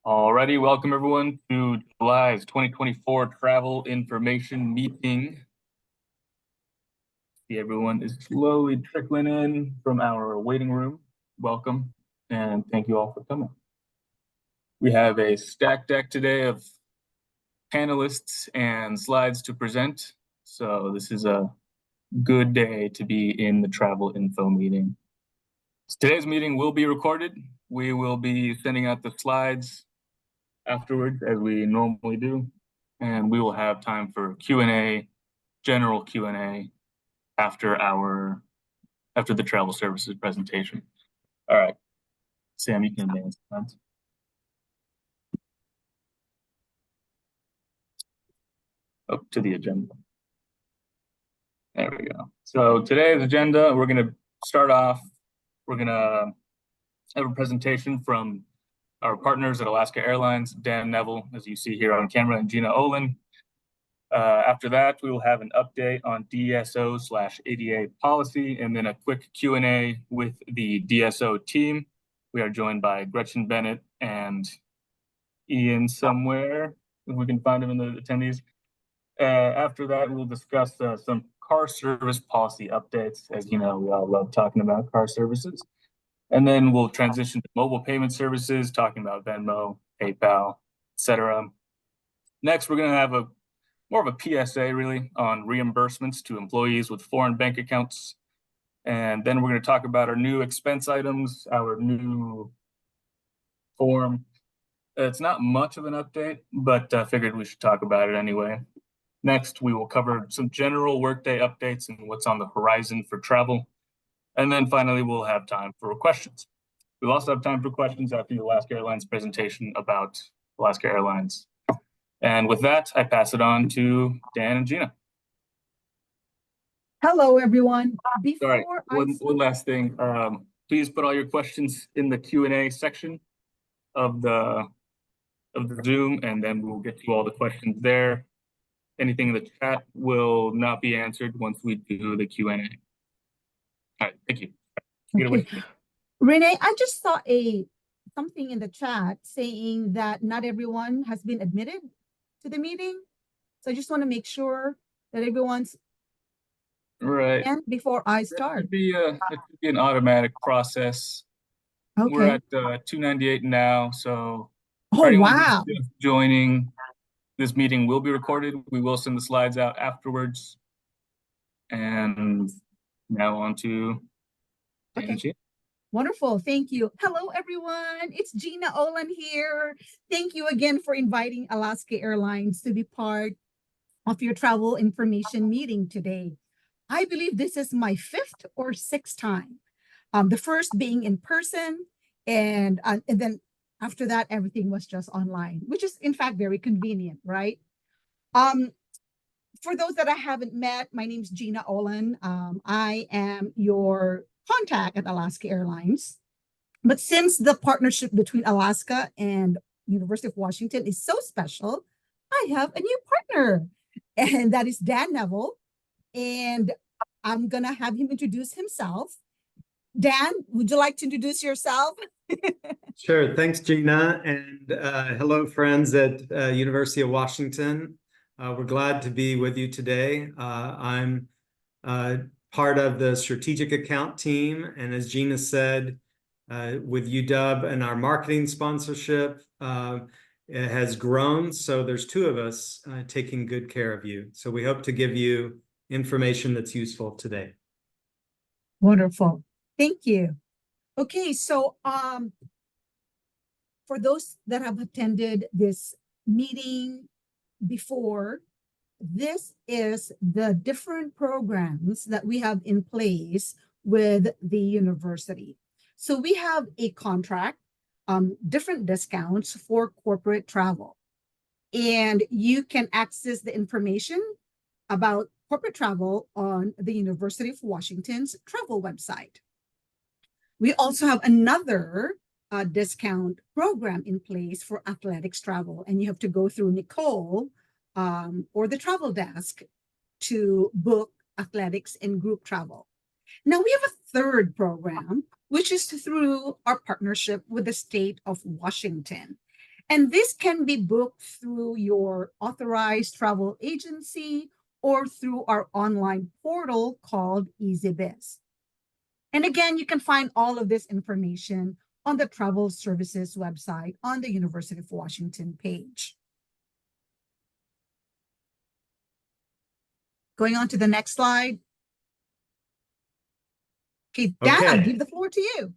Alrighty, welcome everyone to July's 2024 travel information meeting. See, everyone is slowly trickling in from our waiting room. Welcome, and thank you all for coming. We have a stacked deck today of panelists and slides to present, so this is a good day to be in the travel info meeting. Today's meeting will be recorded. We will be sending out the slides afterwards, as we normally do, and we will have time for Q&A, general Q&A, after the travel services presentation. All right, Sam, you can advance slides. Up to the agenda. There we go. So today's agenda, we're going to start off. We're going to have a presentation from our partners at Alaska Airlines, Dan Neville, as you see here on camera, and Gina Olin. After that, we will have an update on DSO/ADA policy, and then a quick Q&A with the DSO team. We are joined by Gretchen Bennett and Ian somewhere, if we can find him in the attendees. After that, we'll discuss some car service policy updates. As you know, we all love talking about car services. And then we'll transition to mobile payment services, talking about Venmo, PayPal, etc. Next, we're going to have more of a PSA, really, on reimbursements to employees with foreign bank accounts. And then we're going to talk about our new expense items, our new form. It's not much of an update, but I figured we should talk about it anyway. Next, we will cover some general workday updates and what's on the horizon for travel. And then finally, we'll have time for questions. We'll also have time for questions after the Alaska Airlines presentation about Alaska Airlines. And with that, I pass it on to Dan and Gina. Hello, everyone. Sorry, one last thing. Please put all your questions in the Q&A section of the Zoom, and then we'll get to all the questions there. Anything in the chat will not be answered once we do the Q&A. All right, thank you. Okay. Renee, I just saw something in the chat saying that not everyone has been admitted to the meeting. So I just want to make sure that everyone's right before I start. It could be an automatic process. Okay. We're at 298 now, so wow. Just joining, this meeting will be recorded. We will send the slides out afterwards. And now on to okay. Wonderful. Thank you. Hello, everyone. It's Gina Olin here. Thank you again for inviting Alaska Airlines to be part of your travel information meeting today. I believe this is my 5th or 6th time. The first being in person, and then after that, everything was just online, which is in fact very convenient, right? For those that I haven't met, my name is Gina Olin. I am your contact at Alaska Airlines. But since the partnership between Alaska and University of Washington is so special, I have a new partner, and that is Dan Neville. And I'm going to have him introduce himself. Dan, would you like to introduce yourself? Sure. Thanks, Gina. And hello, friends at University of Washington. We're glad to be with you today. I'm part of the strategic account team. And as Gina said, with UW and our marketing sponsorship, it has grown. So there's 2 of us taking good care of you. So we hope to give you information that's useful today. Wonderful. Thank you. Okay, so for those that have attended this meeting before, this is the different programs that we have in place with the university. So we have a contract, different discounts for corporate travel. And you can access the information about corporate travel on the University of Washington's travel website. We also have another discount program in place for athletics travel, and you have to go through Nicole or the travel desk to book athletics and group travel. Now we have a third program, which is through our partnership with the state of Washington. And this can be booked through your authorized travel agency or through our online portal called EasyBiz. And again, you can find all of this information on the Travel Services website on the University of Washington page. Going on to the next slide. Okay, Dan, I'll give the floor to you.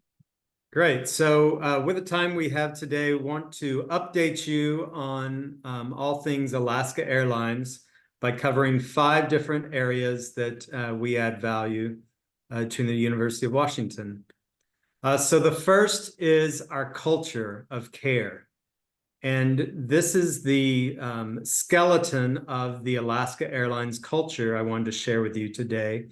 Great. So with the time we have today, we want to update you on all things Alaska Airlines by covering 5 different areas that we add value to the University of Washington. So the first is our culture of care. And this is the skeleton of the Alaska Airlines culture I wanted to share with you today.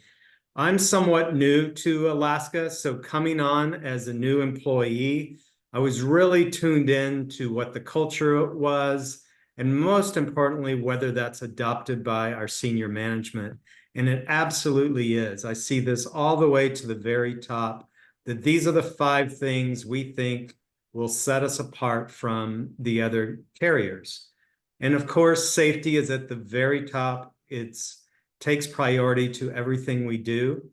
I'm somewhat new to Alaska, so coming on as a new employee, I was really tuned in to what the culture was, and most importantly, whether that's adopted by our senior management. And it absolutely is. I see this all the way to the very top, that these are the 5 things we think will set us apart from the other carriers. And of course, safety is at the very top. It's takes priority to everything we do.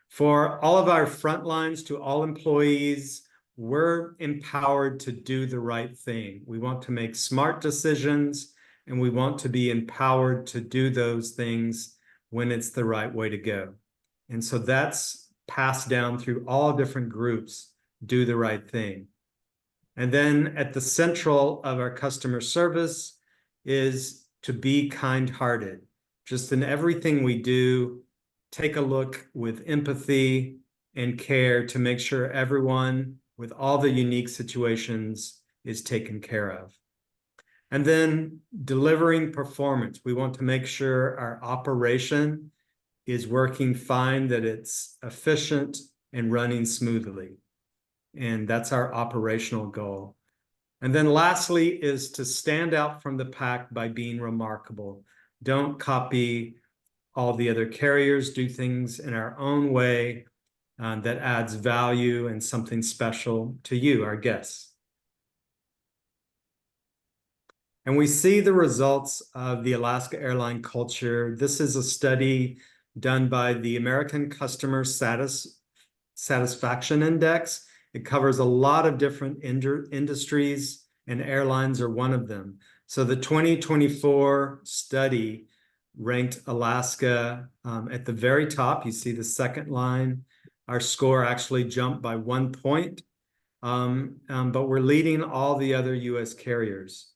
For all of our front lines, to all employees, we're empowered to do the right thing. We want to make smart decisions, and we want to be empowered to do those things when it's the right way to go. And so that's passed down through all different groups, do the right thing. And then at the central of our customer service is to be kind-hearted. Just in everything we do, take a look with empathy and care to make sure everyone with all the unique situations is taken care of. And then delivering performance. We want to make sure our operation is working fine, that it's efficient and running smoothly. And that's our operational goal. And then lastly is to stand out from the pack by being remarkable. Don't copy all the other carriers, do things in our own way that adds value and something special to you, our guests. And we see the results of the Alaska Airline culture. This is a study done by the American Customer Satisfaction Index. It covers a lot of different industries, and airlines are one of them. So the 2024 study ranked Alaska at the very top. You see the second line. Our score actually jumped by 1 point, but we're leading all the other US carriers.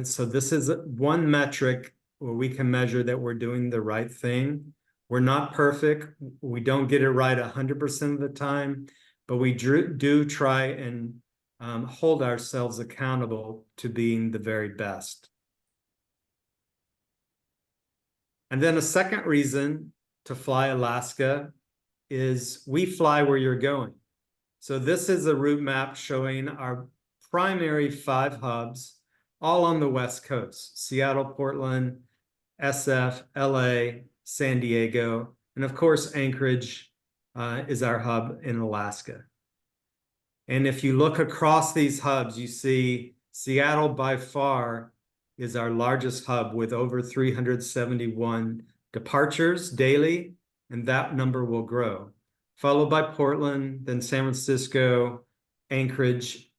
So this is one metric where we can measure that we're doing the right thing. We're not perfect. We don't get it right 100% of the time, but we do try and hold ourselves accountable to being the very best. And then a second reason to fly Alaska is we fly where you're going. So this is a route map showing our primary 5 hubs, all on the West Coast: Seattle, Portland, SF, LA, San Diego, and of course, Anchorage is our hub in Alaska. And if you look across these hubs, you see Seattle by far is our largest hub with over 371 departures daily, and that number will grow. Followed by Portland, then San Francisco, Anchorage.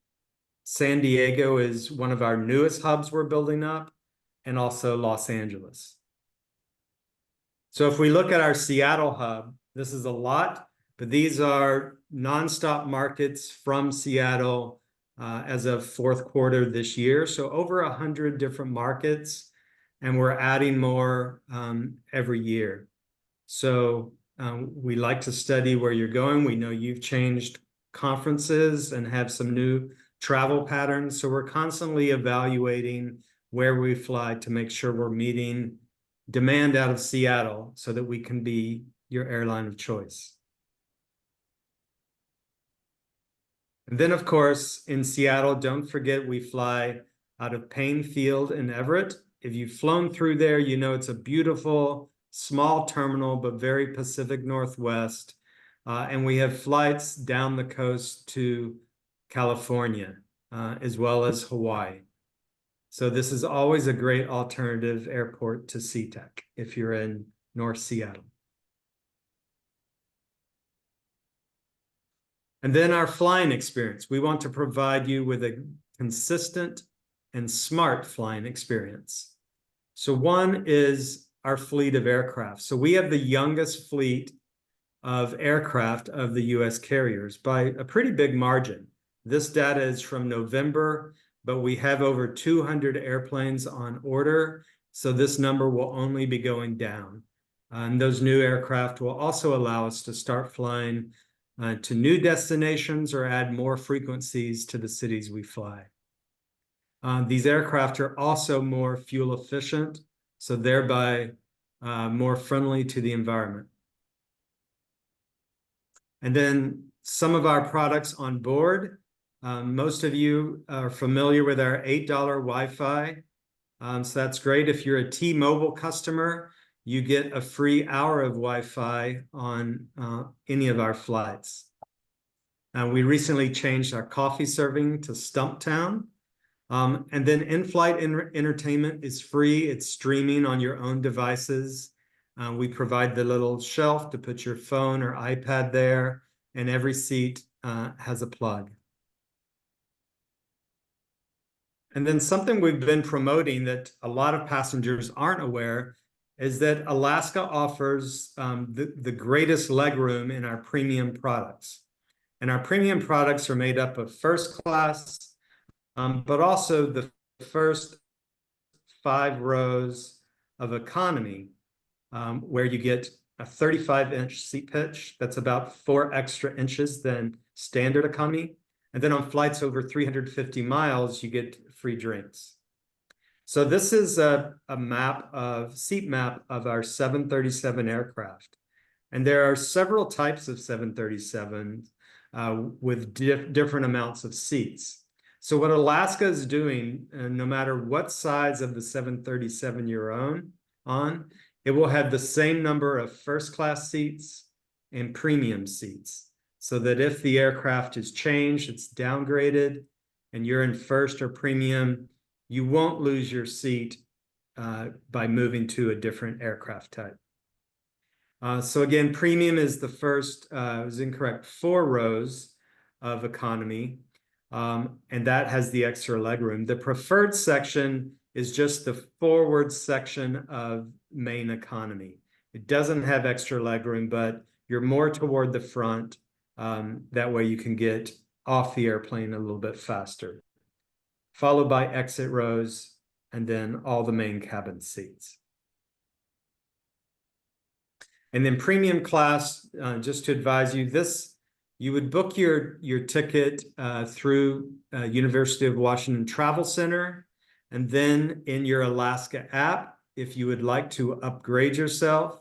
San Diego is one of our newest hubs we're building up, and also Los Angeles. So if we look at our Seattle hub, this is a lot, but these are nonstop markets from Seattle as of fourth quarter this year. So over 100 different markets, and we're adding more every year. So we like to study where you're going. We know you've changed conferences and have some new travel patterns. So we're constantly evaluating where we fly to make sure we're meeting demand out of Seattle so that we can be your airline of choice. And then, of course, in Seattle, don't forget we fly out of Payne Field in Everett. If you've flown through there, you know it's a beautiful, small terminal, but very Pacific Northwest. And we have flights down the coast to California. as well as Hawaii. So this is always a great alternative airport to SeaTac if you're in North Seattle. And then our flying experience. We want to provide you with a consistent and smart flying experience. So one is our fleet of aircraft. So we have the youngest fleet of aircraft of the US carriers by a pretty big margin. This data is from November, but we have over 200 airplanes on order. So this number will only be going down. And those new aircraft will also allow us to start flying to new destinations or add more frequencies to the cities we fly. These aircraft are also more fuel efficient, so thereby more friendly to the environment. And then some of our products on board. Most of you are familiar with our $8 Wi-Fi. So that's great. If you're a T-Mobile customer, you get a free hour of Wi-Fi on any of our flights. We recently changed our coffee serving to Stumptown. And then in-flight entertainment is free. It's streaming on your own devices. We provide the little shelf to put your phone or iPad there, and every seat has a plug. And then something we've been promoting that a lot of passengers aren't aware is that Alaska offers the greatest legroom in our premium products. And our premium products are made up of first class, but also the first 5 rows of economy, where you get a 35-inch seat pitch. That's about 4 extra inches than standard economy. And then on flights over 350 miles, you get free drinks. So this is a seat map of our 737 aircraft. And there are several types of 737 with different amounts of seats. So what Alaska is doing, no matter what size of the 737 you're on, it will have the same number of first class seats and premium seats. So that if the aircraft is changed, it's downgraded, and you're in first or premium, you won't lose your seat by moving to a different aircraft type. So again, premium is the first, it was incorrect, 4 rows of economy, and that has the extra legroom. The preferred section is just the forward section of main economy. It doesn't have extra legroom, but you're more toward the front. That way you can get off the airplane a little bit faster. Followed by exit rows, and then all the main cabin seats. And then premium class, just to advise you, you would book your ticket through University of Washington Travel Center, and then in your Alaska app, if you would like to upgrade yourself,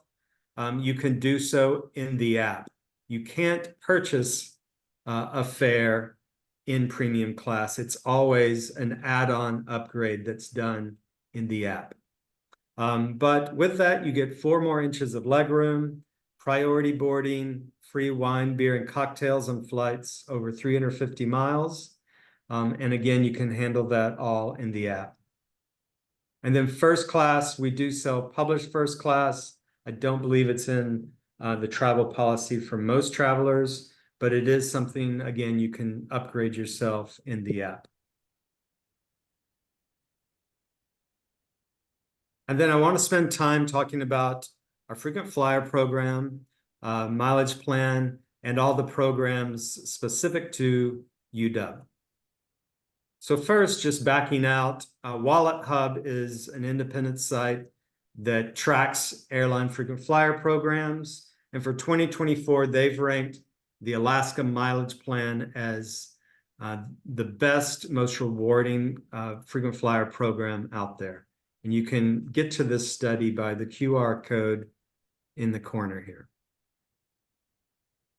you can do so in the app. You can't purchase a fare in premium class. It's always an add-on upgrade that's done in the app. But with that, you get 4 more inches of legroom, priority boarding, free wine, beer, and cocktails on flights over 350 miles. And again, you can handle that all in the app. And then first class, we do sell published first class. I don't believe it's in the travel policy for most travelers, but it is something, again, you can upgrade yourself in the app. And then I want to spend time talking about our frequent flyer program, mileage plan, and all the programs specific to UW. So first, just backing out, Wallet Hub is an independent site that tracks airline frequent flyer programs. And for 2024, they've ranked the Alaska Mileage Plan as the best, most rewarding frequent flyer program out there. And you can get to this study by the QR code in the corner here.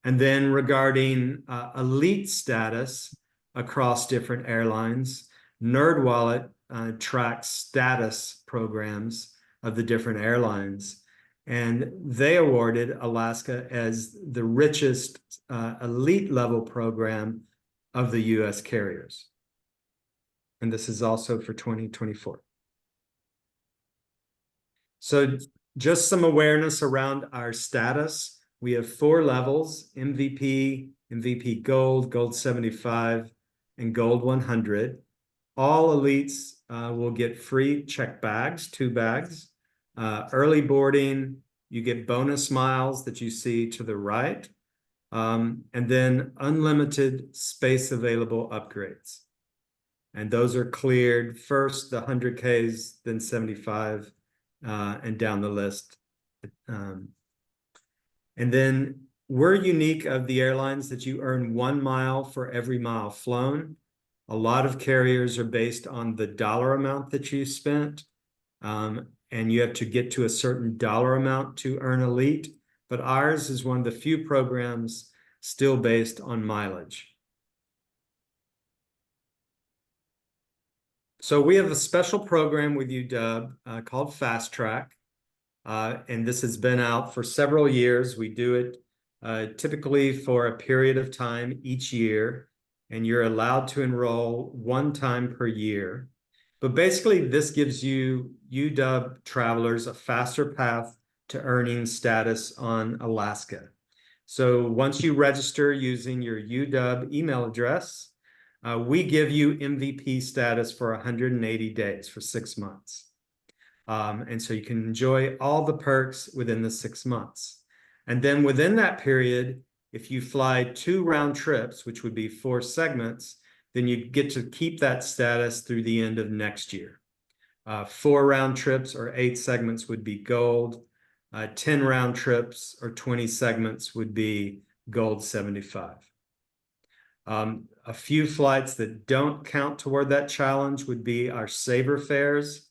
And then regarding elite status across different airlines, NerdWallet tracks status programs of the different airlines. And they awarded Alaska as the richest elite level program of the US carriers. and this is also for 2024. So just some awareness around our status. We have 4 levels: MVP, MVP Gold, Gold 75, and Gold 100. All elites will get free check bags, 2 bags. Early boarding, you get bonus miles that you see to the right. And then unlimited space available upgrades. And those are cleared first, the 100Ks, then 75, and down the list. And then we're unique of the airlines that you earn 1 mile for every mile flown. A lot of carriers are based on the dollar amount that you spent. And you have to get to a certain dollar amount to earn elite. But ours is one of the few programs still based on mileage. So we have a special program with UW called Fast Track. And this has been out for several years. We do it typically for a period of time each year. And you're allowed to enroll 1 time per year. But basically, this gives you UW travelers a faster path to earning status on Alaska. So once you register using your UW email address, we give you MVP status for 180 days, for 6 months. And so you can enjoy all the perks within the 6 months. And then within that period, if you fly 2 round trips, which would be 4 segments, then you get to keep that status through the end of next year. 4 round trips or 8 segments would be gold. 10 round trips or 20 segments would be gold 75. A few flights that don't count toward that challenge would be our saver fares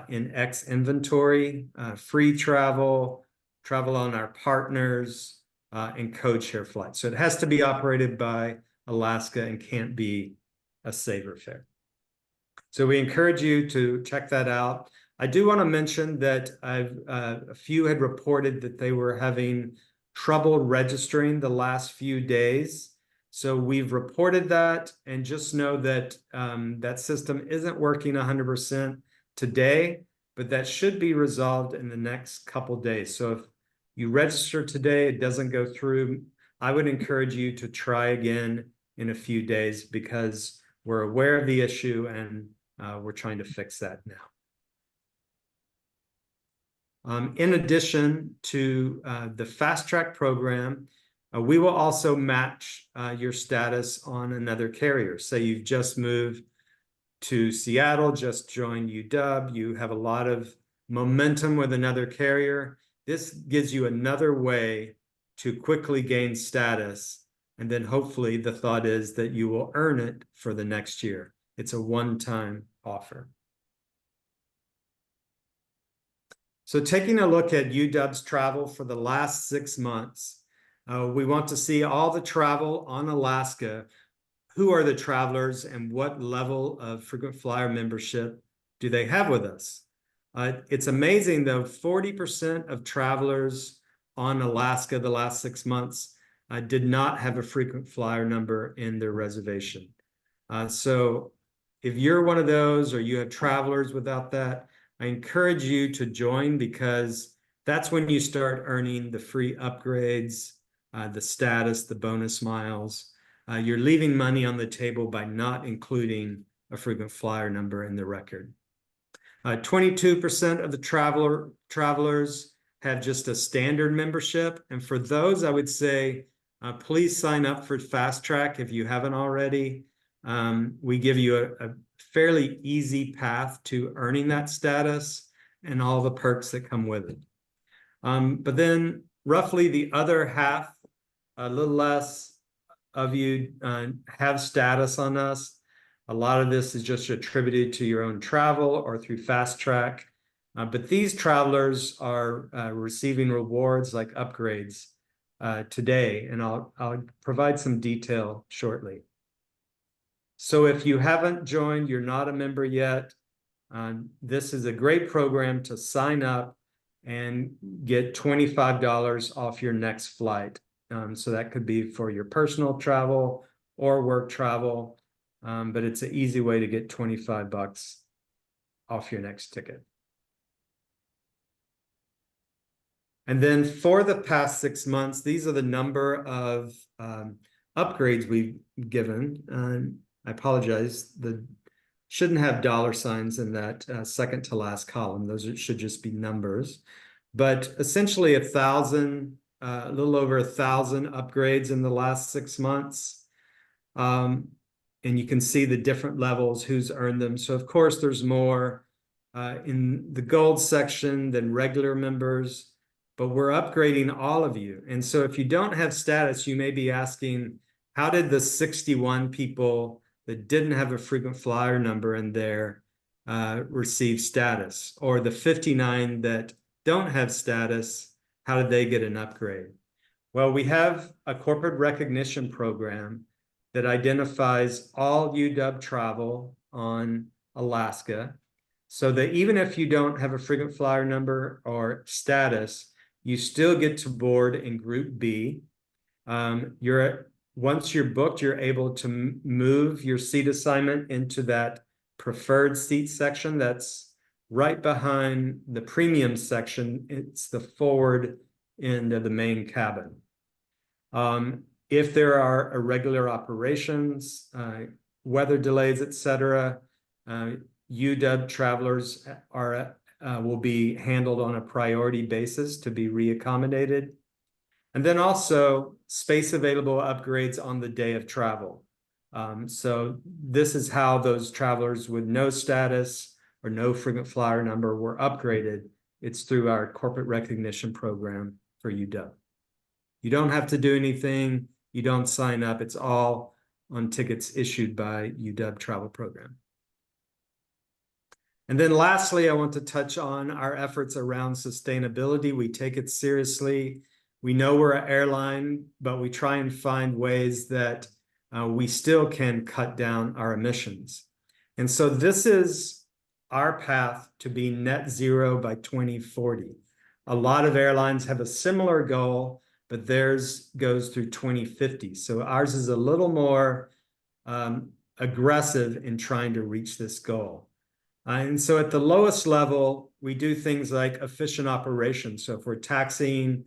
in X inventory, free travel, travel on our partners, and code share flights. So it has to be operated by Alaska and can't be a saver fare. So we encourage you to check that out. I do want to mention that a few had reported that they were having trouble registering the last few days. So we've reported that, and just know that that system isn't working 100% today, but that should be resolved in the next couple days. So if you register today, it doesn't go through, I would encourage you to try again in a few days, because we're aware of the issue and we're trying to fix that now. In addition to the Fast Track program, we will also match your status on another carrier. Say you've just moved to Seattle, just joined UW, you have a lot of momentum with another carrier. This gives you another way to quickly gain status. And then hopefully the thought is that you will earn it for the next year. It's a one-time offer. So taking a look at UW's travel for the last 6 months, we want to see all the travel on Alaska. Who are the travelers and what level of frequent flyer membership do they have with us? It's amazing though, 40% of travelers on Alaska the last 6 months did not have a frequent flyer number in their reservation. So if you're one of those, or you have travelers without that, I encourage you to join, because that's when you start earning the free upgrades, the status, the bonus miles. You're leaving money on the table by not including a frequent flyer number in the record. 22% of the travelers have just a standard membership. And for those, I would say, please sign up for Fast Track if you haven't already. We give you a fairly easy path to earning that status and all the perks that come with it. But then roughly the other half, a little less of you have status on us. A lot of this is just attributed to your own travel or through Fast Track. But these travelers are receiving rewards like upgrades today, and I'll provide some detail shortly. So if you haven't joined, you're not a member yet, this is a great program to sign up and get $25 off your next flight. So that could be for your personal travel or work travel. but it's an easy way to get $25 off your next ticket. And then for the past 6 months, these are the number of upgrades we've given. I apologize, shouldn't have dollar signs in that second to last column. Those should just be numbers. But essentially 1,000, a little over 1,000 upgrades in the last 6 months. And you can see the different levels, who's earned them. So of course, there's more in the gold section than regular members, but we're upgrading all of you. And so if you don't have status, you may be asking, how did the 61 people that didn't have a frequent flyer number in there receive status? Or the 59 that don't have status, how did they get an upgrade? Well, we have a corporate recognition program that identifies all UW travel on Alaska, so that even if you don't have a frequent flyer number or status, you still get to board in Group B. Once you're booked, you're able to move your seat assignment into that preferred seat section that's right behind the premium section. It's the forward end of the main cabin. If there are irregular operations, weather delays, etc., UW travelers will be handled on a priority basis to be reaccommodated. And then also space available upgrades on the day of travel. So this is how those travelers with no status or no frequent flyer number were upgraded. It's through our corporate recognition program for UW. You don't have to do anything. You don't sign up. It's all on tickets issued by UW Travel Program. And then lastly, I want to touch on our efforts around sustainability. We take it seriously. We know we're an airline, but we try and find ways that we still can cut down our emissions. And so this is our path to be net zero by 2040. A lot of airlines have a similar goal, but theirs goes through 2050. So ours is a little more aggressive in trying to reach this goal. And so at the lowest level, we do things like efficient operations. So if we're taxiing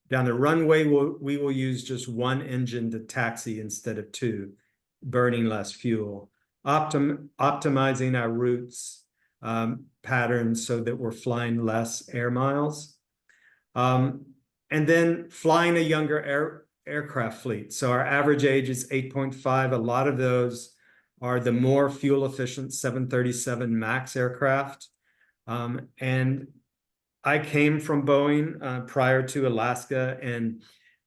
down the runway, we will use just one engine to taxi instead of two, burning less fuel. Optimizing our routes patterns so that we're flying less air miles. And then flying a younger aircraft fleet. So our average age is 8.5. A lot of those are the more fuel efficient 737 MAX aircraft. And I came from Boeing prior to Alaska, and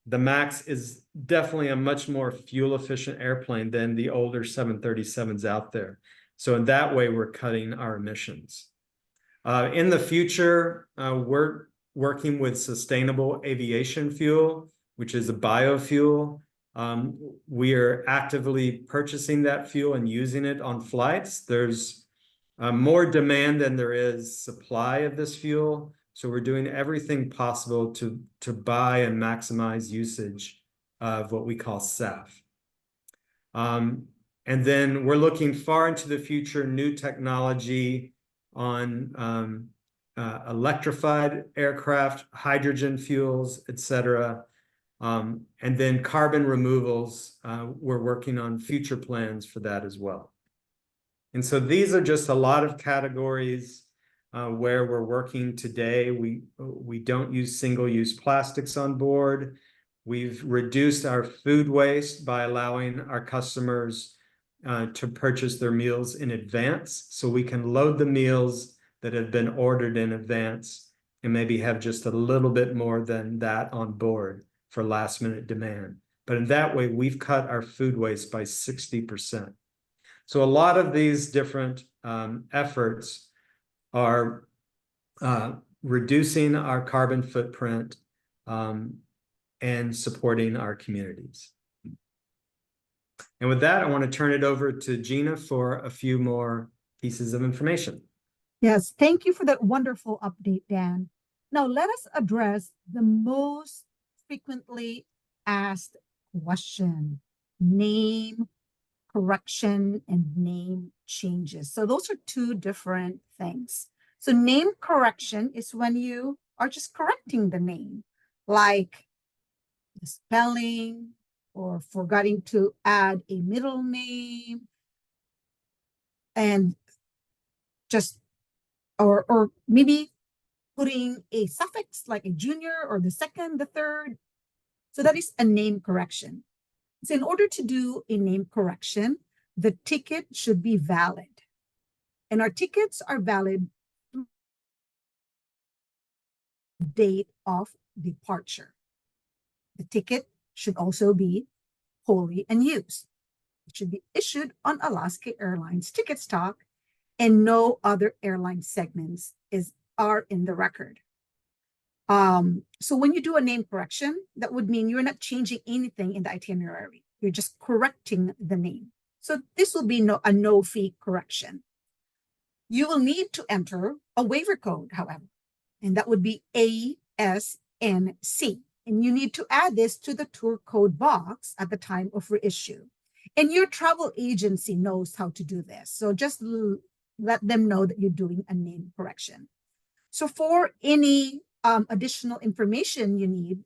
the MAX is definitely a much more fuel efficient airplane than the older 737s out there. So in that way, we're cutting our emissions. In the future, we're working with sustainable aviation fuel, which is a biofuel. We are actively purchasing that fuel and using it on flights. There's more demand than there is supply of this fuel. So we're doing everything possible to buy and maximize usage of what we call SAF. And then we're looking far into the future, new technology on electrified aircraft, hydrogen fuels, etc. And then carbon removals, we're working on future plans for that as well. And so these are just a lot of categories where we're working today. We don't use single-use plastics on board. We've reduced our food waste by allowing our customers to purchase their meals in advance, so we can load the meals that have been ordered in advance and maybe have just a little bit more than that on board for last minute demand. But in that way, we've cut our food waste by 60%. So a lot of these different efforts are reducing our carbon footprint and supporting our communities. And with that, I want to turn it over to Gina for a few more pieces of information. Yes, thank you for that wonderful update, Dan. Now let us address the most frequently asked question. Name, correction and name changes. So those are two different things. So name correction is when you are just correcting the name, like the spelling or forgetting to add a middle name, and just or maybe putting a suffix like a junior or the second, the third. So that is a name correction. So in order to do a name correction, the ticket should be valid. And our tickets are valid through the date of departure. The ticket should also be wholly unused. It should be issued on Alaska Airlines ticket stock, and no other airline segments are in the record. So when you do a name correction, that would mean you're not changing anything in the itinerary. You're just correcting the name. So this will be a no-fee correction. You will need to enter a waiver code, however, and that would be ASNC. And you need to add this to the tour code box at the time of reissue. And your travel agency knows how to do this. So just let them know that you're doing a name correction. So for any additional information you need,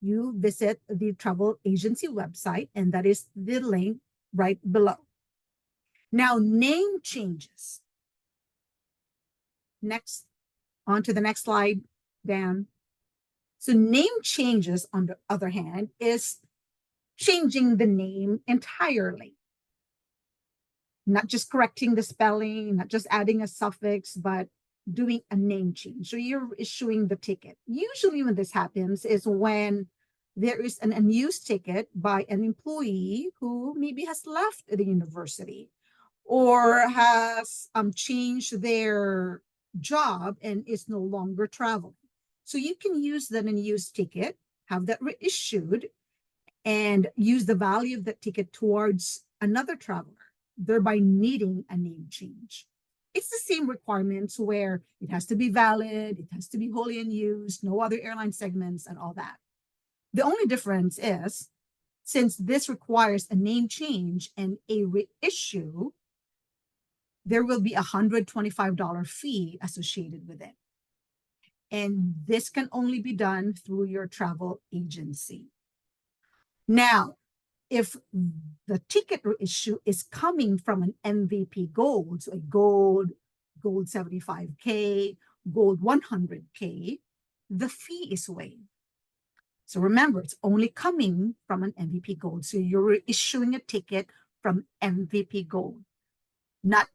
you visit the travel agency website, and that is the link right below. Now, name changes. Next, on to the next slide, Dan. So name changes, on the other hand, is changing the name entirely. Not just correcting the spelling, not just adding a suffix, but doing a name change. So you're issuing the ticket. Usually when this happens is when there is an unused ticket by an employee who maybe has left the university or has changed their job and is no longer traveling. So you can use that unused ticket, have that reissued, and use the value of that ticket towards another traveler, thereby needing a name change. It's the same requirements where it has to be valid, it has to be wholly unused, no other airline segments, and all that. The only difference is, since this requires a name change and a reissue, there will be a $125 fee associated with it. And this can only be done through your travel agency. Now, if the ticket reissue is coming from an MVP Gold, so a Gold 75K, Gold 100K, the fee is waived. So remember, it's only coming from an MVP Gold. So you're issuing a ticket from MVP Gold, not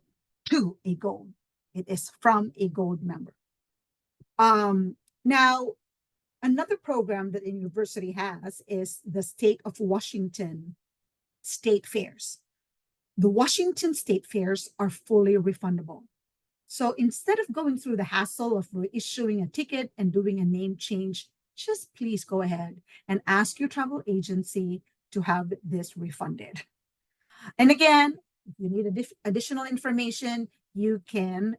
to a Gold. It is from a Gold member. Now, another program that the university has is the State of Washington State Fairs. The Washington State Fairs are fully refundable. So instead of going through the hassle of reissuing a ticket and doing a name change, just please go ahead and ask your travel agency to have this refunded. And again, if you need additional information, you can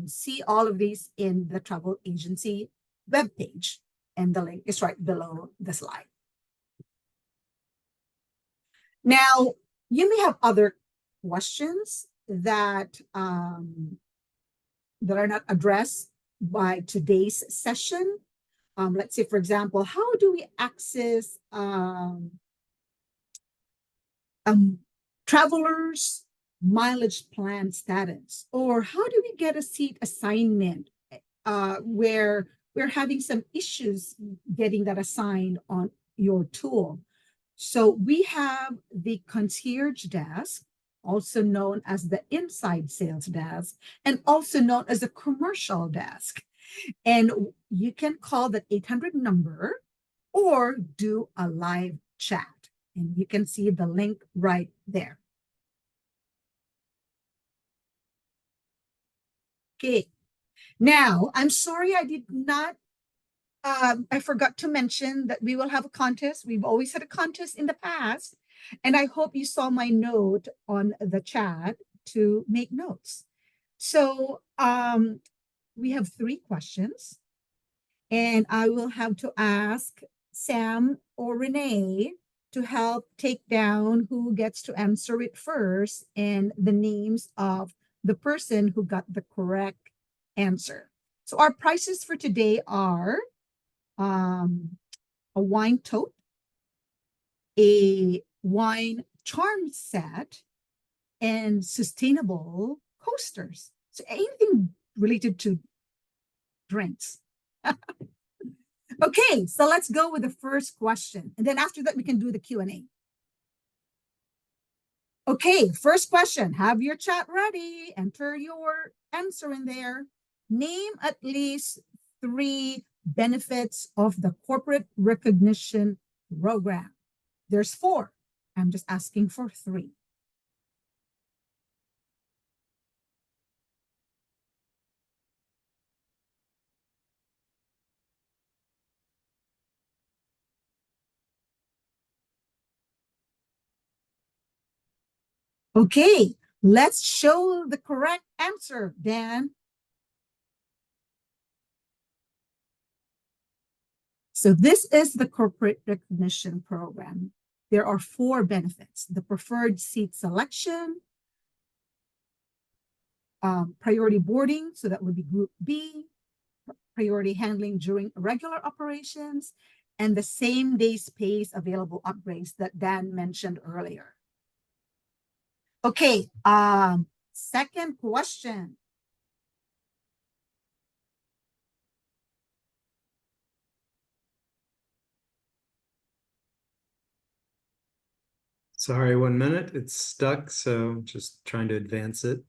see all of these in the travel agency webpage, and the link is right below the slide. Now, you may have other questions that are not addressed by today's session. Let's say, for example, how do we access travelers' mileage plan status? Or how do we get a seat assignment where we're having some issues getting that assigned on your tool? So we have the concierge desk, also known as the inside sales desk, and also known as the commercial desk. And you can call that 800 number or do a live chat. And you can see the link right there. Okay. Now, I'm sorry I did not I forgot to mention that we will have a contest. We've always had a contest in the past, and I hope you saw my note on the chat to make notes. So we have 3 questions, and I will have to ask Sam or Renee to help take down who gets to answer it first and the names of the person who got the correct answer. So our prizes for today are a wine tote, a wine charm set, and sustainable coasters. So anything related to drinks. Okay, so let's go with the first question. And then after that, we can do the Q&A. Okay, first question. Have your chat ready. Enter your answer in there. Name at least 3 benefits of the corporate recognition program. There's 4. I'm just asking for 3. Okay, let's show the correct answer, Dan. So this is the corporate recognition program. There are 4 benefits: the preferred seat selection, priority boarding, so that would be group B, priority handling during regular operations, and the same day space available upgrades that Dan mentioned earlier. Okay, second question. Sorry, 1 minute. It's stuck, so just trying to advance it.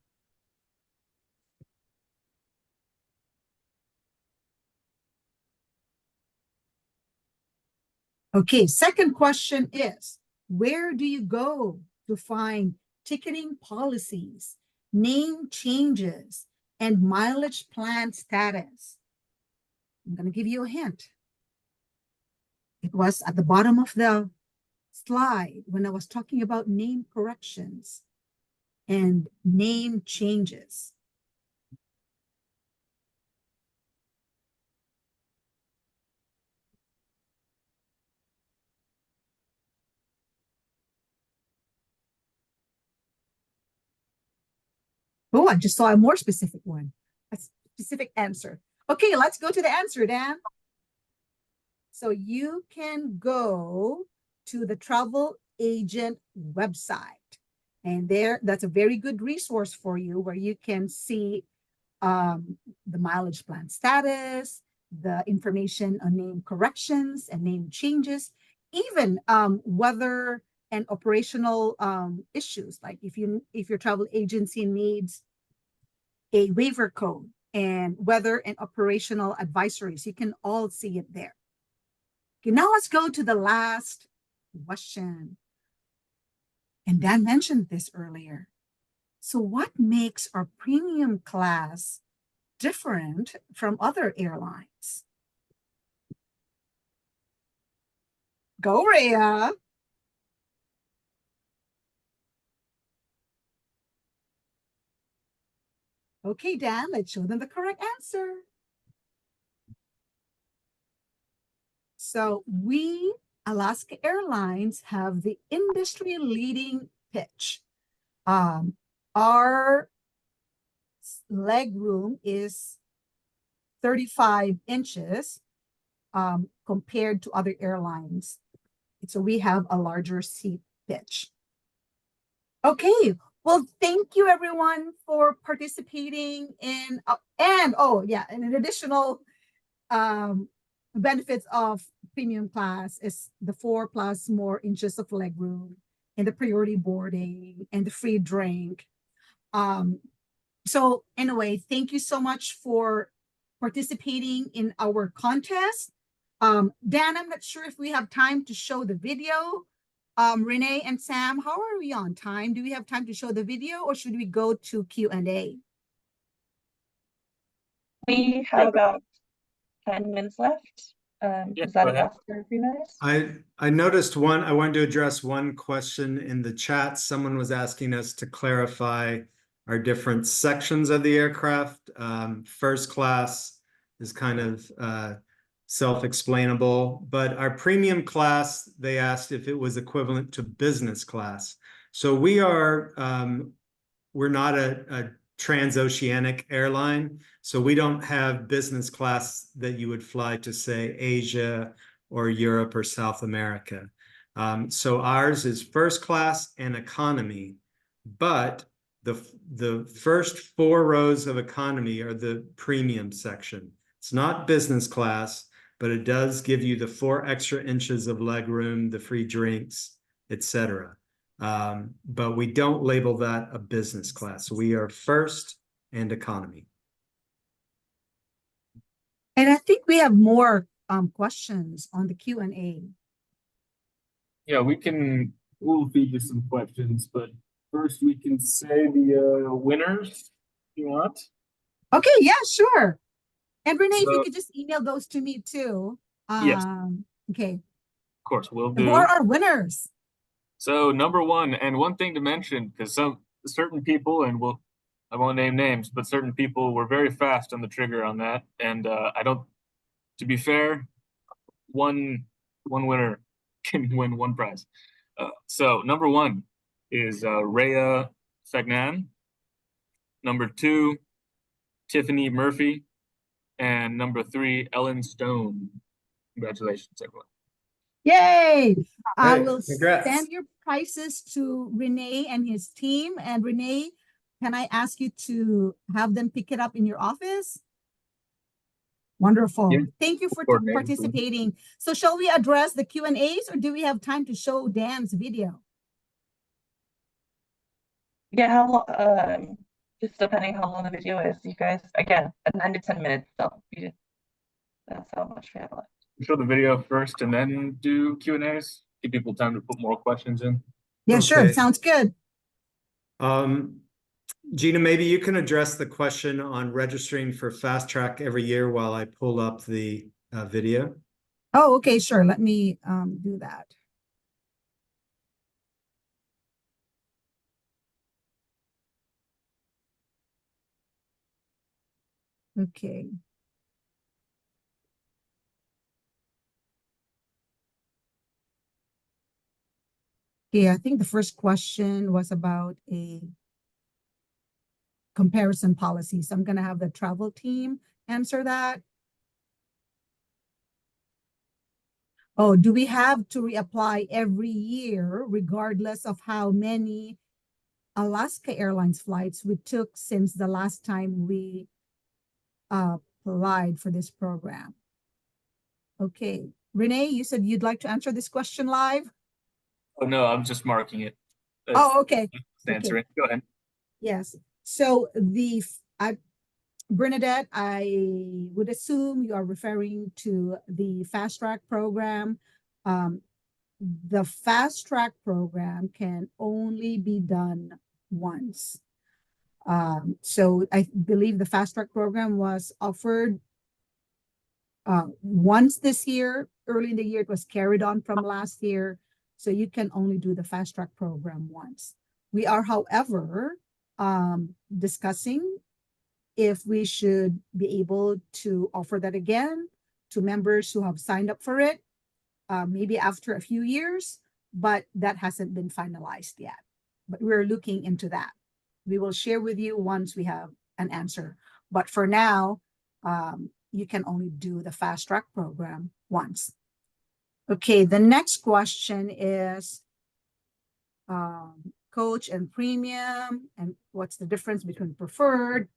Okay, second question is, where do you go to find ticketing policies, name changes, and mileage plan status? I'm going to give you a hint. It was at the bottom of the slide when I was talking about name corrections and name changes. Oh, I just saw a more specific one, a specific answer. Okay, let's go to the answer, Dan. So you can go to the travel agent website. And that's a very good resource for you where you can see the mileage plan status, the information on name corrections and name changes, even weather and operational issues. Like if your travel agency needs a waiver code and weather and operational advisories, you can all see it there. Okay, now let's go to the last question. And Dan mentioned this earlier. So what makes our premium class different from other airlines? Go, Rhea. Okay, Dan, let's show them the correct answer. So we, Alaska Airlines, have the industry-leading pitch. Our leg room is 35 inches compared to other airlines. So we have a larger seat pitch. Okay, well, thank you everyone for participating in, and an additional benefits of premium class is the 4+ more inches of leg room and the priority boarding and the free drink. So anyway, thank you so much for participating in our contest. Dan, I'm not sure if we have time to show the video. Renee and Sam, how are we on time? Do we have time to show the video or should we go to Q&A? We have about 10 minutes left. Is that enough for you guys? I noticed one. I wanted to address one question in the chat. Someone was asking us to clarify our different sections of the aircraft. First class is kind of self-explainable. But our premium class, they asked if it was equivalent to business class. So we're not a transoceanic airline, so we don't have business class that you would fly to, say, Asia or Europe or South America. So ours is first class and economy, but the first 4 rows of economy are the premium section. It's not business class, but it does give you the 4 extra inches of leg room, the free drinks, etc. But we don't label that a business class. We are first and economy. And I think we have more questions on the Q&A. Yeah, we'll feed you some questions, but first we can say the winners if you want. Okay, yeah, sure. And Renee, if you So- could just email those to me too. Yes. Okay. Of course, we'll Who do. are our winners? So number one, and one thing to mention, because certain people, and I won't name names, but certain people were very fast on the trigger on that, and to be fair, one winner can win 1 prize. So number 1 is Rhea Sagnan. Number 2, Tiffany Murphy, and number 3, Ellen Stone. Congratulations, everyone. Yay! I Great, will congrats. send your prizes to Renee and his team. And Renee, can I ask you to have them pick it up in your office? Wonderful. Yeah. Thank you for Coordinate. participating. So shall we address the Q&As or do we have time to show Dan's video? Yeah, how long, just depending how long the video is, you guys, again, 9 to 10 minutes, so that's how much we have left. Show the video first and then do Q&As. Give people time to put more questions in. Yeah, sure. Okay. Sounds good. Gina, maybe you can address the question on registering for Fast Track every year while I pull up the video. Oh, okay, sure. Let me do that. Okay. Yeah, I think the first question was about a comparison policy. So I'm going to have the travel team answer that. Oh, do we have to reapply every year, regardless of how many Alaska Airlines flights we took since the last time we applied for this program? Okay. Renee, you said you'd like to answer this question live? Oh, no, I'm just marking it. Oh, okay. Answering. Go ahead. Yes. So Bernadette, I would assume you are referring to the Fast Track program. The Fast Track program can only be done once. So I believe the Fast Track program was offered once this year. Early in the year, it was carried on from last year. So you can only do the Fast Track program once. We are, however, discussing if we should be able to offer that again to members who have signed up for it, maybe after a few years, but that hasn't been finalized yet. But we're looking into that. We will share with you once we have an answer. But for now, you can only do the Fast Track program once. Okay, the next question is coach and premium, and what's the difference between preferred?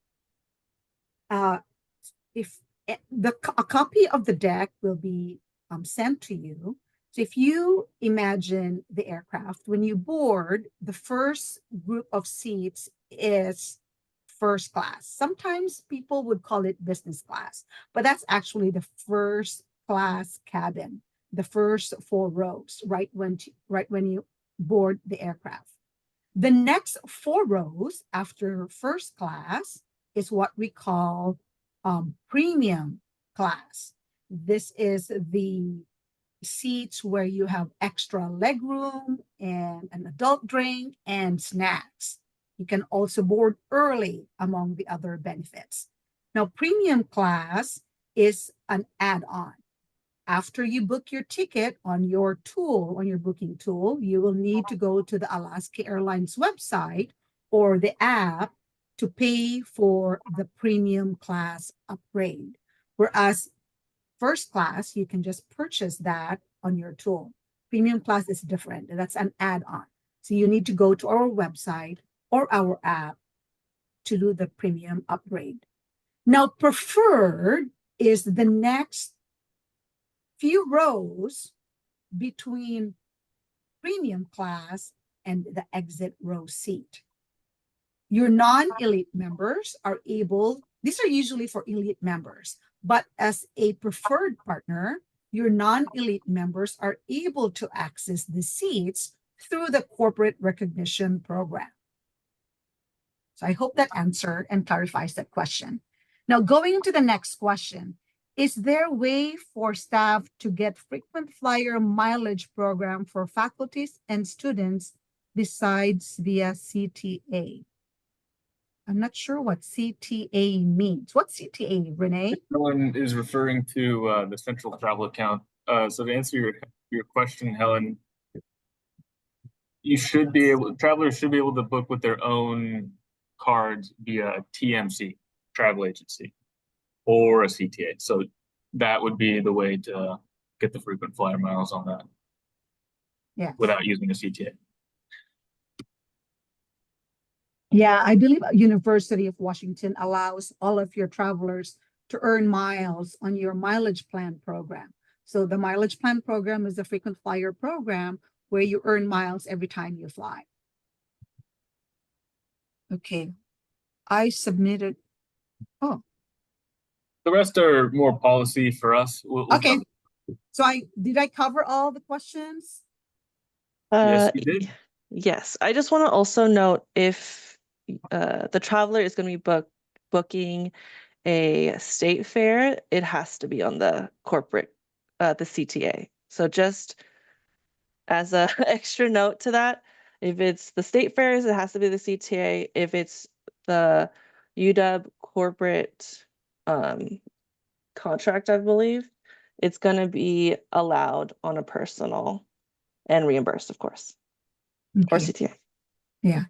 If a copy of the deck will be sent to you. So if you imagine the aircraft, when you board, the first group of seats is first class. Sometimes people would call it business class, but that's actually the first class cabin, the first 4 rows, right when you board the aircraft. The next 4 rows after first class is what we call premium class. This is the seats where you have extra leg room and an adult drink and snacks. You can also board early among the other benefits. Now, premium class is an add-on. After you book your ticket on your tool, on your booking tool, you will need to go to the Alaska Airlines website or the app to pay for the premium class upgrade. Whereas first class, you can just purchase that on your tool. Premium class is different. That's an add-on. So you need to go to our website or our app to do the premium upgrade. Now, preferred is the next few rows between premium class and the exit row seat. Your non-elite members are able, these are usually for elite members, but as a preferred partner, your non-elite members are able to access the seats through the corporate recognition program. So I hope that answered and clarifies that question. Now, going to the next question, is there a way for staff to get frequent flyer mileage program for faculties and students besides via CTA? I'm not sure what CTA means. What's CTA, Renee? Helen is referring to the central travel account. So to answer your question, Helen, travelers should be able to book with their own cards via TMC, travel agency, or a CTA. So that would be the way to get the frequent flyer miles on that. Yeah. Without using a CTA. Yeah, I believe University of Washington allows all of your travelers to earn miles on your mileage plan program. So the mileage plan program is a frequent flyer program where you earn miles every time you fly. Okay, I submitted. Oh, The rest are more policy for us. We'll okay. cover- So did I cover all the questions? Yes, you did. Yes, I just want to also note if the traveler is going to be booking a state fair, it has to be on the corporate, the CTA. So just as a extra note to that, if it's the state fairs, it has to be the CTA. If it's the UW corporate contract, I believe, it's going to be allowed on a personal and reimbursed, of course, or Okay. CTA. Yeah.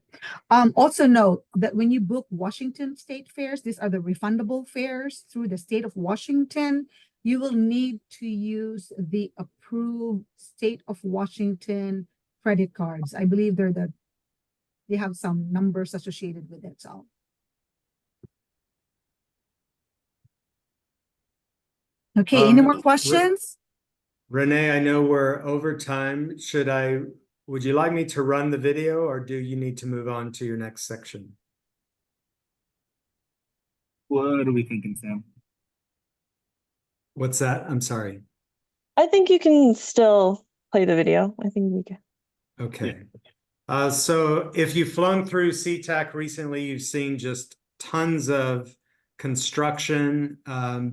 Also note that when you book Washington state fairs, these are the refundable fares through the state of Washington. You will need to use the approved state of Washington credit cards. I believe they have some numbers associated with it. So. Okay, any more questions? Renee, I know we're over time. Would you like me to run the video or do you need to move on to your next section? What are we thinking, Sam? What's that? I'm sorry. I think you can still play the video. I think we can. Okay. So if you've flown through SeaTac recently, you've seen just tons of construction,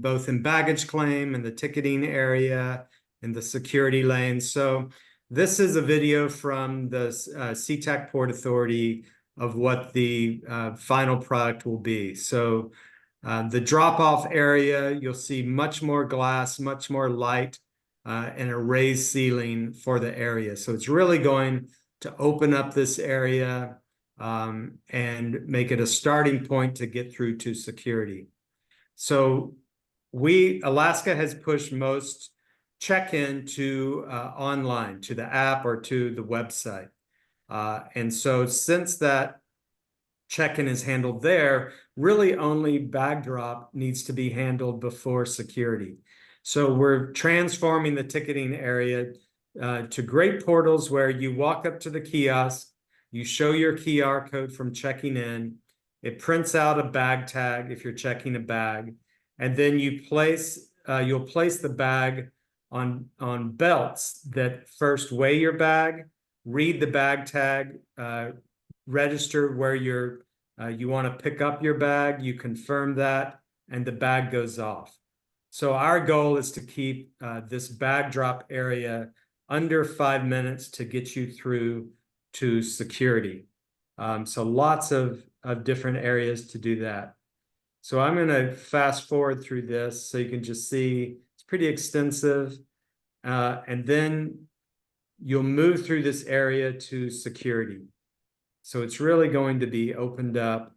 both in baggage claim and the ticketing area and the security lanes. So this is a video from the SeaTac Port Authority of what the final product will be. So the drop-off area, you'll see much more glass, much more light, and a raised ceiling for the area. So it's really going to open up this area and make it a starting point to get through to security. So Alaska has pushed most check-in to online, to the app or to the website. And so since that check-in is handled there, really only bag drop needs to be handled before security. So we're transforming the ticketing area to great portals where you walk up to the kiosk, you show your QR code from checking in, it prints out a bag tag if you're checking a bag, and then you'll place the bag on belts that first weigh your bag, read the bag tag, register where you want to pick up your bag, you confirm that, and the bag goes off. So our goal is to keep this bag drop area under 5 minutes to get you through to security. So lots of different areas to do that. So I'm going to fast forward through this so you can just see it's pretty extensive. And then you'll move through this area to security. So it's really going to be opened up,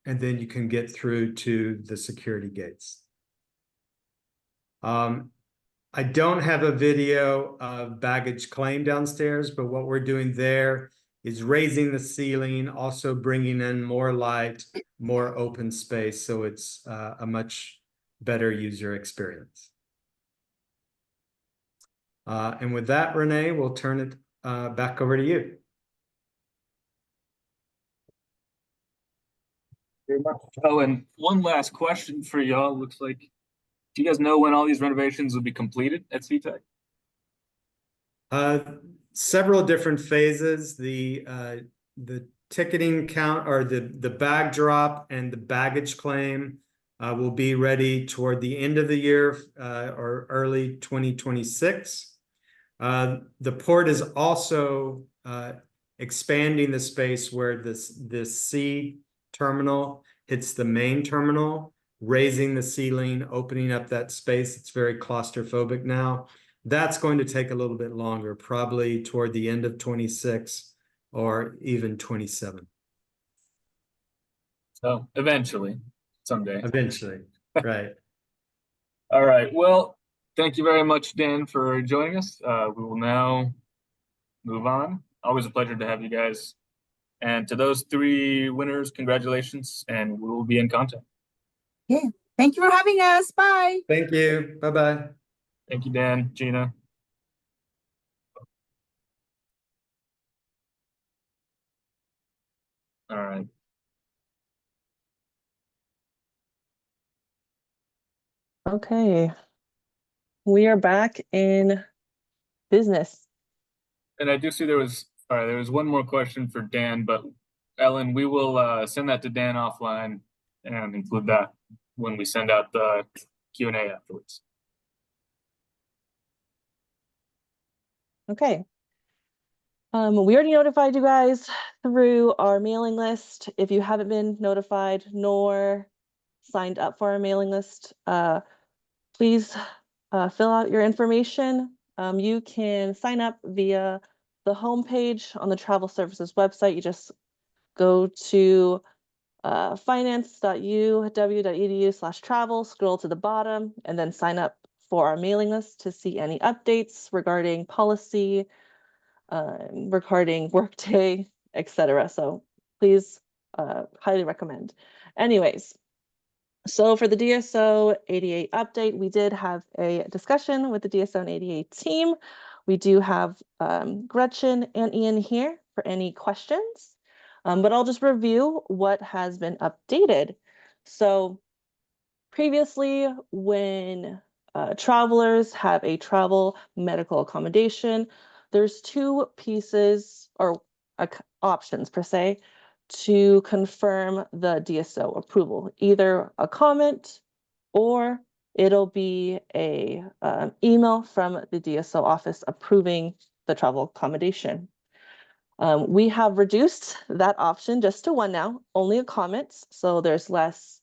and then you can get through to the security gates. I don't have a video of baggage claim downstairs, but what we're doing there is raising the ceiling, also bringing in more light, more open space, so it's a much better user experience. And with that, Renee, we'll turn it back over to you. Very much. Oh, and one last question for y'all. Looks like, do you guys know when all these renovations will be completed at CTEC? Several different phases. The ticketing count, or the bag drop and the baggage claim will be ready toward the end of the year or early 2026. The port is also expanding the space where this C terminal hits the main terminal, raising the ceiling, opening up that space. It's very claustrophobic now. That's going to take a little bit longer, probably toward the end of 26 or even 27. So eventually, someday. Eventually, right. All right. Well, thank you very much, Dan, for joining us. We will now move on. Always a pleasure to have you guys. And to those 3 winners, congratulations, and we will be in contact. Thank you for having us. Bye. Thank you. Bye-bye. Thank you, Dan, Gina. All right. Okay. We are back in business. And I do see there was one more question for Dan, but Ellen, we will send that to Dan offline and include that when we send out the Q&A afterwards. Okay. We already notified you guys through our mailing list. If you haven't been notified nor signed up for our mailing list, please fill out your information. You can sign up via the homepage on the Travel Services website. You just go to finance.uw.edu/travel, scroll to the bottom, and then sign up for our mailing list to see any updates regarding policy, regarding workday, etc. So please, highly recommend. Anyways, so for the DSO 88 update, we did have a discussion with the DSO and 88 team. We do have Gretchen and Ian here for any questions, but I'll just review what has been updated. So previously, when travelers have a travel medical accommodation, there's 2 pieces or options per se to confirm the DSO approval, either a comment or it'll be a email from the DSO office approving the travel accommodation. We have reduced that option just to 1 now, only a comment, so there's less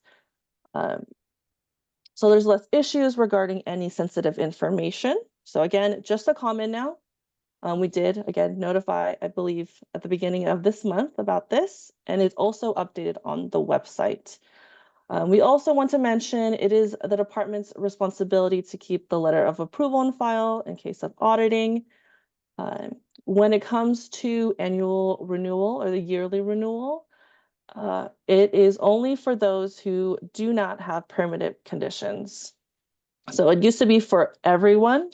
issues regarding any sensitive information. So again, just a comment now. We did, again, notify, I believe, at the beginning of this month about this, and it's also updated on the website. We also want to mention it is the department's responsibility to keep the letter of approval on file in case of auditing. When it comes to annual renewal or the yearly renewal, it is only for those who do not have permitted conditions. So it used to be for everyone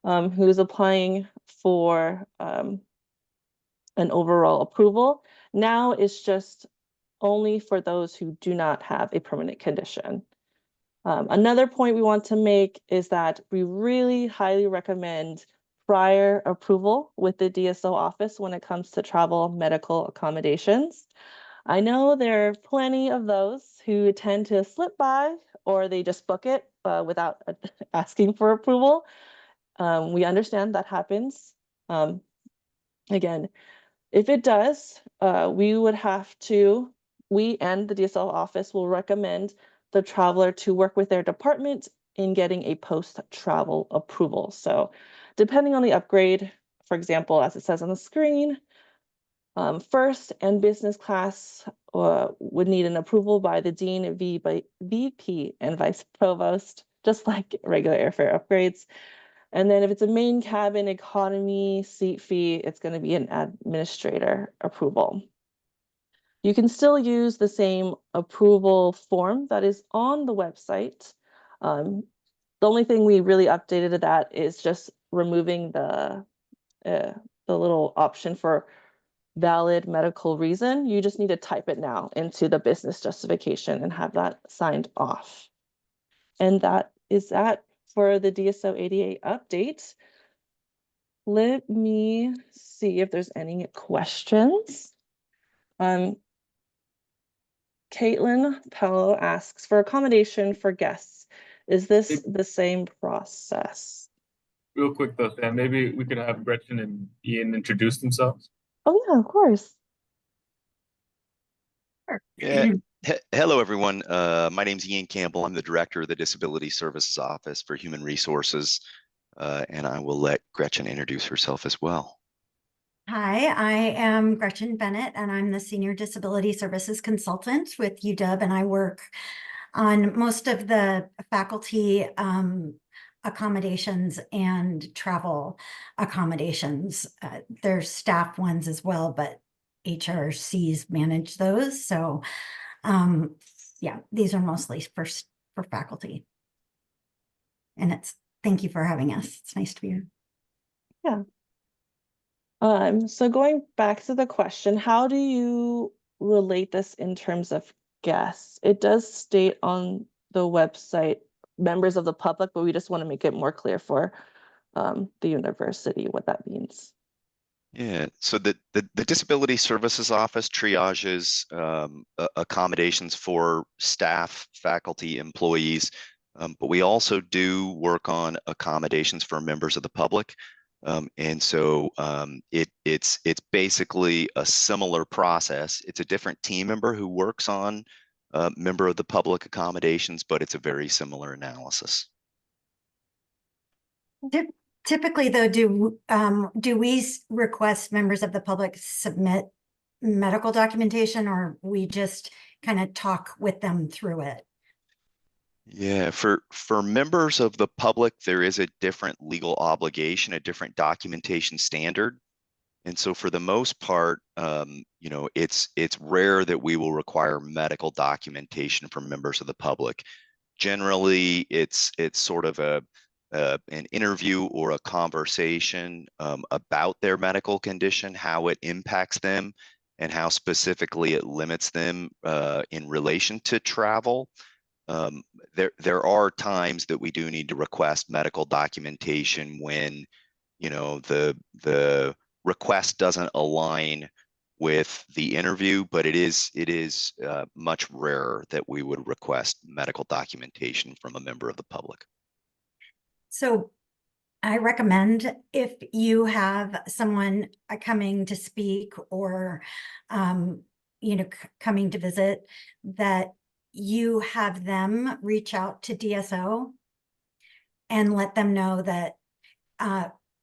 who's applying for an overall approval. Now it's just only for those who do not have a permanent condition. Another point we want to make is that we really highly recommend prior approval with the DSO office when it comes to travel medical accommodations. I know there are plenty of those who tend to slip by or they just book it without asking for approval. We understand that happens. Again, if it does, we and the DSL office will recommend the traveler to work with their department in getting a post-travel approval. So depending on the upgrade, for example, as it says on the screen, first and business class would need an approval by the dean, VP, and vice provost, just like regular airfare upgrades. And then if it's a main cabin economy seat fee, it's going to be an administrator approval. You can still use the same approval form that is on the website. The only thing we really updated to that is just removing the little option for valid medical reason. You just need to type it now into the business justification and have that signed off. And that is that for the DSO 88 update. Let me see if there's any questions. Caitlin Pello asks, for accommodation for guests, is this the same process? Real quick though, Sam, maybe we could have Gretchen and Ian introduce themselves. Oh yeah, of course. Yeah. Hello, everyone. My name's Ian Campbell. I'm the director of the Disability Services Office for Human Resources, and I will let Gretchen introduce herself as well. Hi, I am Gretchen Bennett, and I'm the Senior Disability Services Consultant with UW, and I work on most of the faculty accommodations and travel accommodations. There's staff ones as well, but HRCs manage those. So yeah, these are mostly for faculty. And thank you for having us. It's nice to be here. Yeah. So going back to the question, how do you relate this in terms of guests? It does state on the website members of the public, but we just want to make it more clear for the university what that means. Yeah, so the Disability Services Office triages accommodations for staff, faculty, employees, but we also do work on accommodations for members of the public. And so it's basically a similar process. It's a different team member who works on member of the public accommodations, but it's a very similar analysis. Typically, though, do we request members of the public submit medical documentation, or we just kind of talk with them through it? Yeah, for members of the public, there is a different legal obligation, a different documentation standard. And so for the most part, you know, it's rare that we will require medical documentation from members of the public. Generally, it's sort of an interview or a conversation about their medical condition, how it impacts them, and how specifically it limits them in relation to travel. There are times that we do need to request medical documentation when, you know, the request doesn't align with the interview, but it is much rarer that we would request medical documentation from a member of the public. So I recommend, if you have someone coming to speak or, you know, coming to visit, that you have them reach out to DSO and let them know that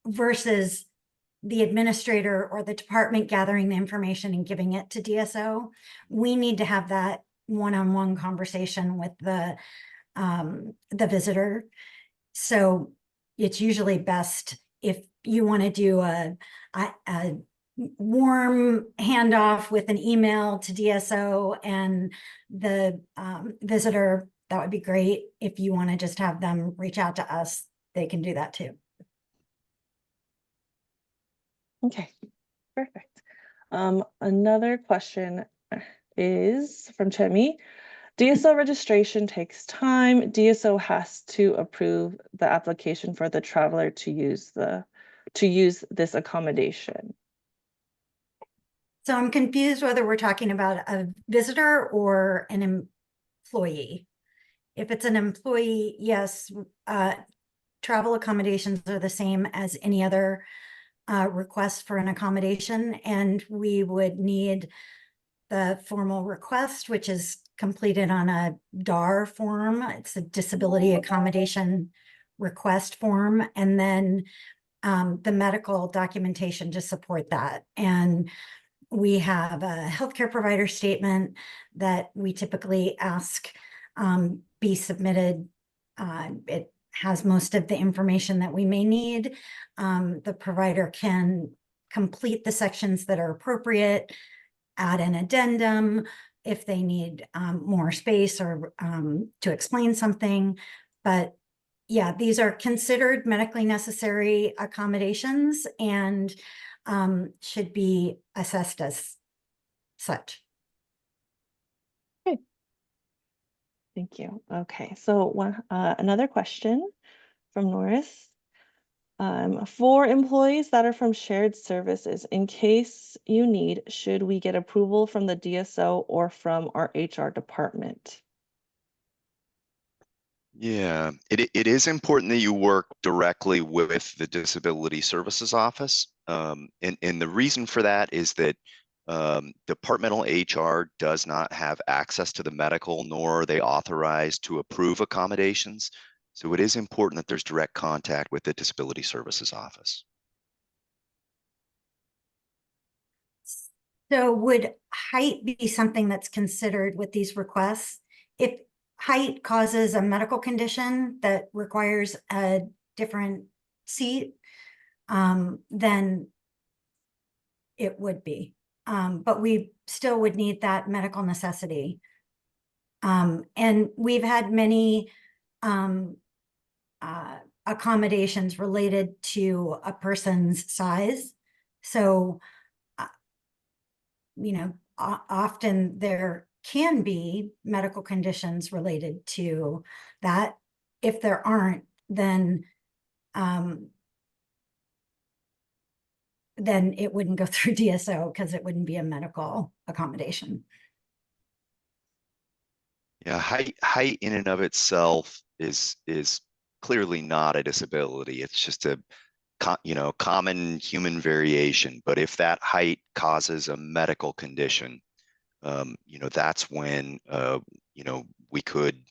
versus the administrator or the department gathering the information and giving it to DSO, we need to have that one-on-one conversation with the visitor. So it's usually best if you want to do a warm handoff with an email to DSO and the visitor, that would be great. If you want to just have them reach out to us, they can do that too. Okay, perfect. Another question is from Chemi. DSO registration takes time. DSO has to approve the application for the traveler to use this accommodation. So I'm confused whether we're talking about a visitor or an employee. If it's an employee, yes, travel accommodations are the same as any other request for an accommodation, and we would need the formal request, which is completed on a DAR form. It's a disability accommodation request form, and then the medical documentation to support that. And we have a healthcare provider statement that we typically ask be submitted. It has most of the information that we may need. The provider can complete the sections that are appropriate, add an addendum if they need more space or to explain something. But yeah, these are considered medically necessary accommodations and should be assessed as such. Thank you. Okay, so another question from Norris. For employees that are from shared services, in case you need, should we get approval from the DSO or from our HR department? Yeah, it is important that you work directly with the Disability Services Office. And the reason for that is that departmental HR does not have access to the medical, nor are they authorized to approve accommodations. So it is important that there's direct contact with the Disability Services Office. So would height be something that's considered with these requests? If height causes a medical condition that requires a different seat, then it would be. But we still would need that medical necessity. And we've had many accommodations related to a person's size. So, you know, often there can be medical conditions related to that. If there aren't, then it wouldn't go through DSO because it wouldn't be a medical accommodation. Yeah, height in and of itself is clearly not a disability. It's just a common human variation. But if that height causes a medical condition, that's when we could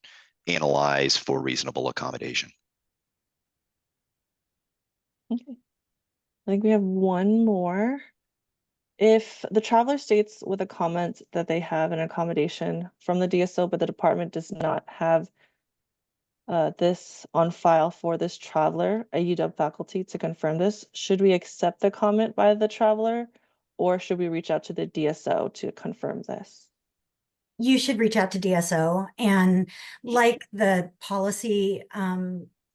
analyze for reasonable accommodation. Okay. I think we have one more. If the traveler states with a comment that they have an accommodation from the DSO, but the department does not have this on file for this traveler, a UW faculty to confirm this, should we accept the comment by the traveler, or should we reach out to the DSO to confirm this? You should reach out to DSO, and like the policy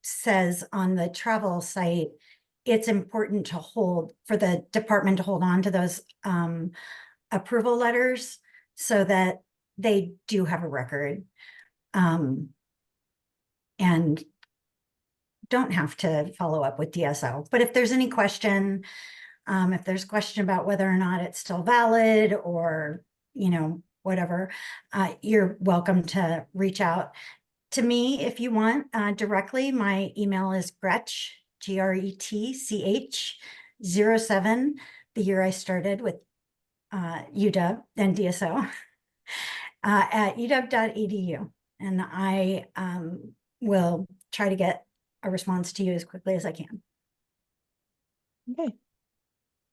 says on the travel site, it's important to for the department to hold on to those approval letters so that they do have a record and don't have to follow up with DSO. But if there's any question, if there's a question about whether or not it's still valid or, whatever, you're welcome to reach out to me if you want directly. My email is Gretch, GRETCH 07, the year I started with UW and DSO at uw.edu. And I will try to get a response to you as quickly as I can. Okay.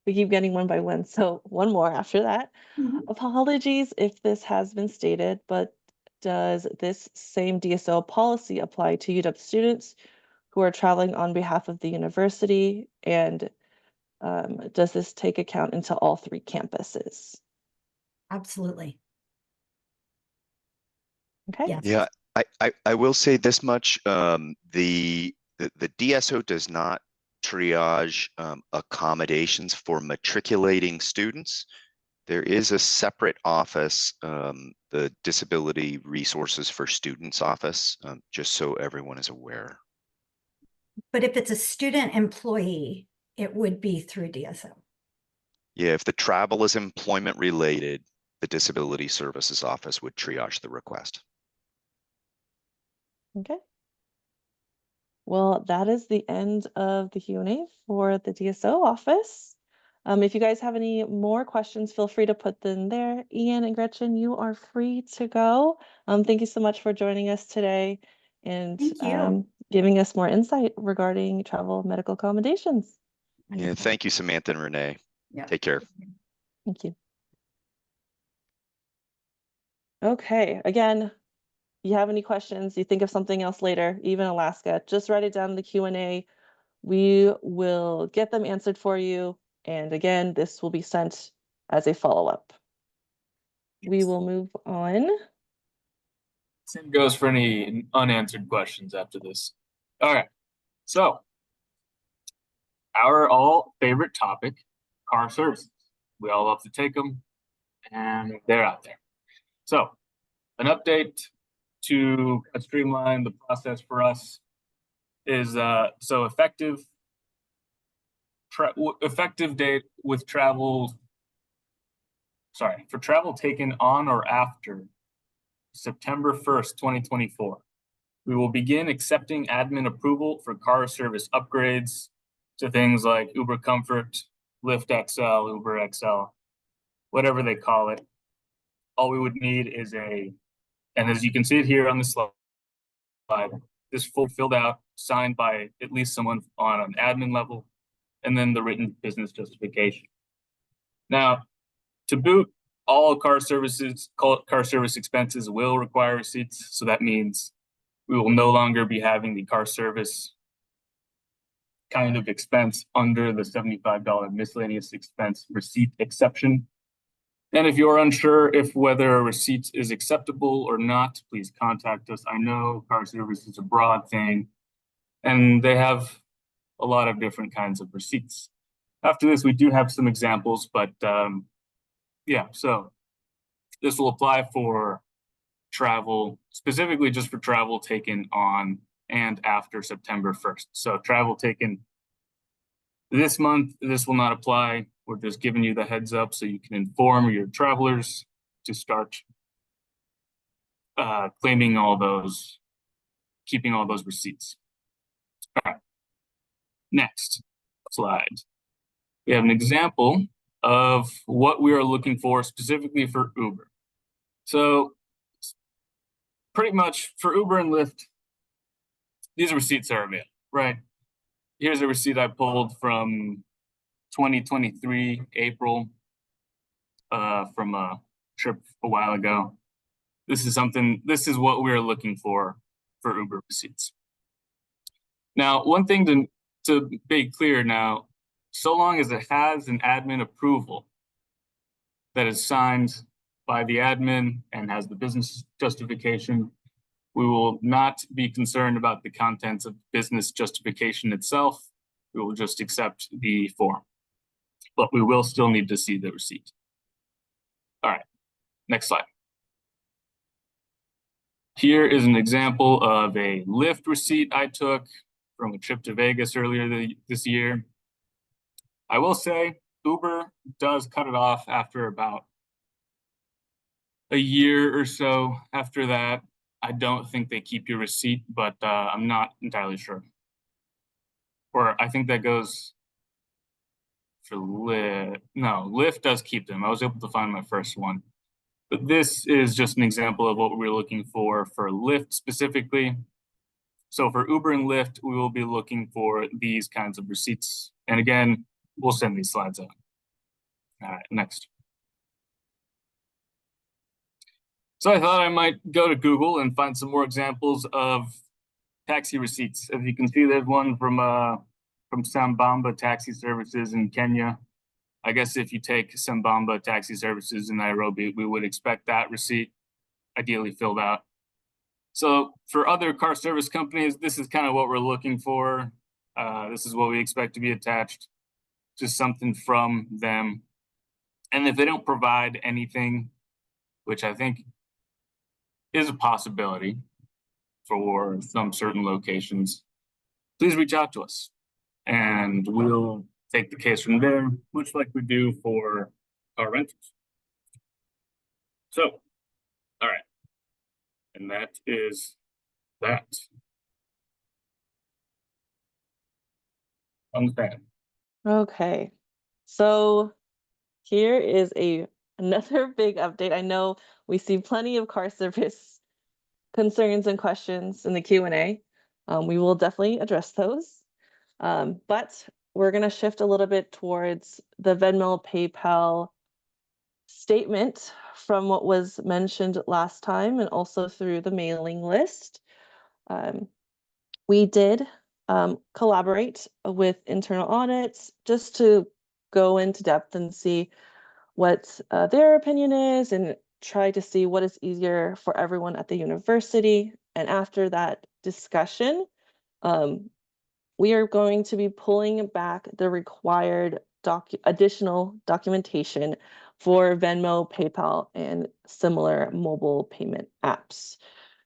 We keep getting one by one, so one more after that. Apologies if this has been stated, but does this same DSO policy apply to UW students who are traveling on behalf of the university? And does this take account into all 3 campuses? Absolutely. Okay. Yes. Yeah, I will say this much. The DSO does not triage accommodations for matriculating students. There is a separate office, the Disability Resources for Students office, just so everyone is aware. But if it's a student employee, it would be through DSO. Yeah, if the travel is employment related, the Disability Services Office would triage the request. Okay. Well, that is the end of the Q&A for the DSO office. If you guys have any more questions, feel free to put them there. Ian and Gretchen, you are free to go. Thank you so much for joining us today and Thank you. giving us more insight regarding travel medical accommodations. Yeah, Wonderful. thank you, Samantha and Renee. Yeah. Take care. Thank you. Okay, again, you have any questions, you think of something else later, even Alaska, just write it down in the Q&A. We will get them answered for you. And again, this will be sent as a follow-up. We will move on. Same goes for any unanswered questions after this. All right, so our all favorite topic, car services. We all love to take them, and they're out there. So an update to streamline the process for us is so effective date with travel. Sorry, for travel taken on or after September 1st, 2024. We will begin accepting admin approval for car service upgrades to things like Uber Comfort, Lyft XL, Uber XL, whatever they call it. All we would need is and as you can see it here on the slide, this full filled out, signed by at least someone on an admin level, and then the written business justification. Now, to boot, all car service expenses will require receipts. So that means we will no longer be having the car service kind of expense under the $75 miscellaneous expense receipt exception. And if you're unsure if whether a receipt is acceptable or not, please contact us. I know car service is a broad thing, and they have a lot of different kinds of receipts. After this, we do have some examples, but yeah, so this will apply for travel, specifically just for travel taken on and after September 1st. So travel taken this month, this will not apply. We're just giving you the heads up so you can inform your travelers to start claiming all those, keeping all those receipts. All right. Next slide. We have an example of what we are looking for specifically for Uber. So pretty much for Uber and Lyft, these receipts are available, right? Here's a receipt I pulled from 2023 April from a trip a while ago. This is what we're looking for Uber receipts. Now, one thing to be clear now, so long as it has an admin approval that is signed by the admin and has the business justification, we will not be concerned about the contents of business justification itself. We will just accept the form, but we will still need to see the receipt. All right, next slide. Here is an example of a Lyft receipt I took from a trip to Vegas earlier this year. I will say Uber does cut it off after about a year or so. After that, I don't think they keep your receipt, but I'm not entirely sure. Or I think that goes for Lyft. No, Lyft does keep them. I was able to find my first one. But this is just an example of what we're looking for Lyft specifically. So for Uber and Lyft, we will be looking for these kinds of receipts. And again, we'll send these slides out. All right, next. So I thought I might go to Google and find some more examples of taxi receipts. As you can see, there's one from Sambamba Taxi Services in Kenya. I guess if you take Sambamba Taxi Services in Nairobi, we would expect that receipt ideally filled out. So for other car service companies, this is kind of what we're looking for. This is what we expect to be attached, just something from them. And if they don't provide anything, which I think is a possibility for some certain locations, please reach out to us and we'll take the case from there, much like we do for car rentals. So, all right. And that is that. On the fan. Okay. So here is another big update. I know we see plenty of car service concerns and questions in the Q&A. We will definitely address those. But we're going to shift a little bit towards the Venmo, PayPal statement from what was mentioned last time and also through the mailing list. We did collaborate with internal audits just to go into depth and see what their opinion is and try to see what is easier for everyone at the university. And after that discussion, we are going to be pulling back the required additional documentation for Venmo, PayPal, and similar mobile payment apps.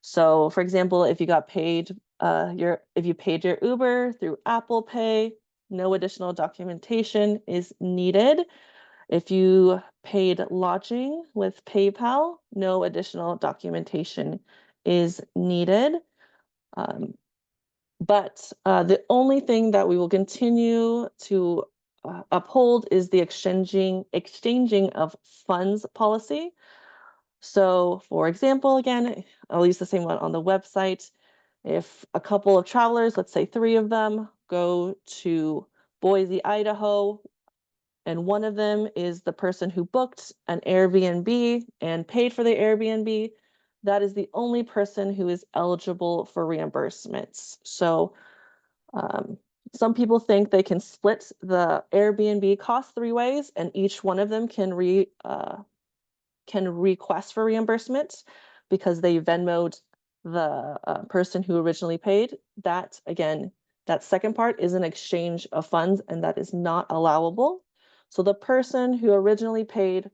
So for example, if you got paid if you paid your Uber through Apple Pay, no additional documentation is needed. If you paid lodging with PayPal, no additional documentation is needed. But the only thing that we will continue to uphold is the exchanging of funds policy. So for example, again, I'll use the same one on the website. If a couple of travelers, let's say 3 of them, go to Boise, Idaho, and one of them is the person who booked an Airbnb and paid for the Airbnb, that is the only person who is eligible for reimbursements. So some people think they can split the Airbnb cost 3 ways and each one of them can request for reimbursement because they Venmo'd the person who originally paid. That, again, that second part is an exchange of funds and that is not allowable. So the person who originally paid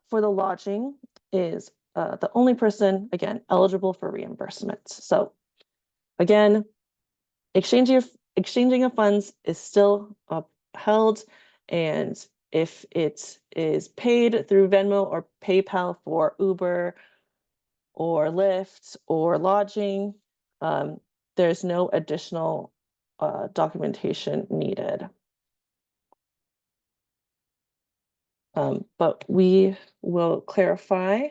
for the lodging is the only person, again, eligible for reimbursement. So again, exchanging of funds is still upheld, and if it is paid through Venmo or PayPal for Uber or Lyft or lodging, there's no additional documentation needed. But we will clarify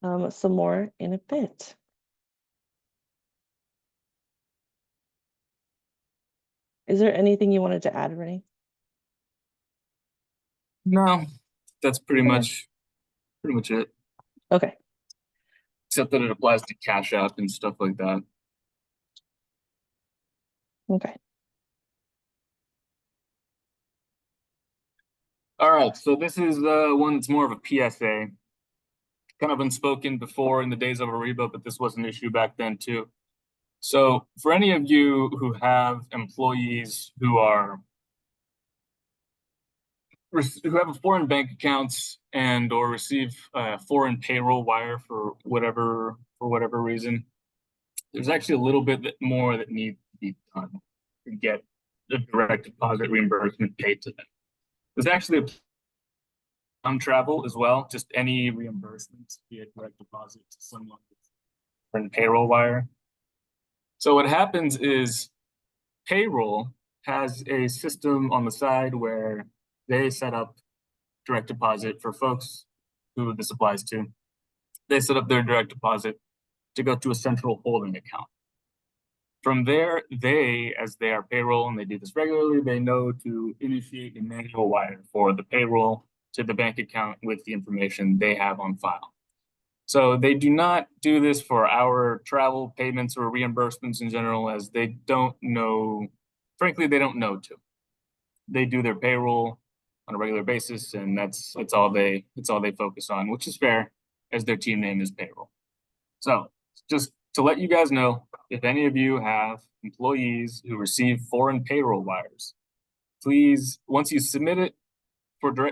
some more in a bit. Is there anything you wanted to add, Rennie? No, that's pretty much it, Okay. except that it applies to Cash App and stuff like that. Okay. All right, so this is one that's more of a PSA. Kind of unspoken before in the days of Ariba, but this was an issue back then too. So for any of you who have employees who have foreign bank accounts and or receive foreign payroll wire for whatever reason, there's actually a little bit more that needs to be done to get the direct deposit reimbursement paid to them. There's actually on travel as well, just any reimbursements via direct deposit to someone with payroll wire. So what happens is payroll has a system on the side where they set up direct deposit for folks who this applies to. They set up their direct deposit to go to a central holding account. From there, as they are payroll and they do this regularly, they know to initiate a manual wire for the payroll to the bank account with the information they have on file. So they do not do this for our travel payments or reimbursements in general, as they don't know, frankly, they don't know to. They do their payroll on a regular basis, and that's all they focus on, which is fair, as their team name is payroll. So just to let you guys know, if any of you have employees who receive foreign payroll wires, please, once you submit it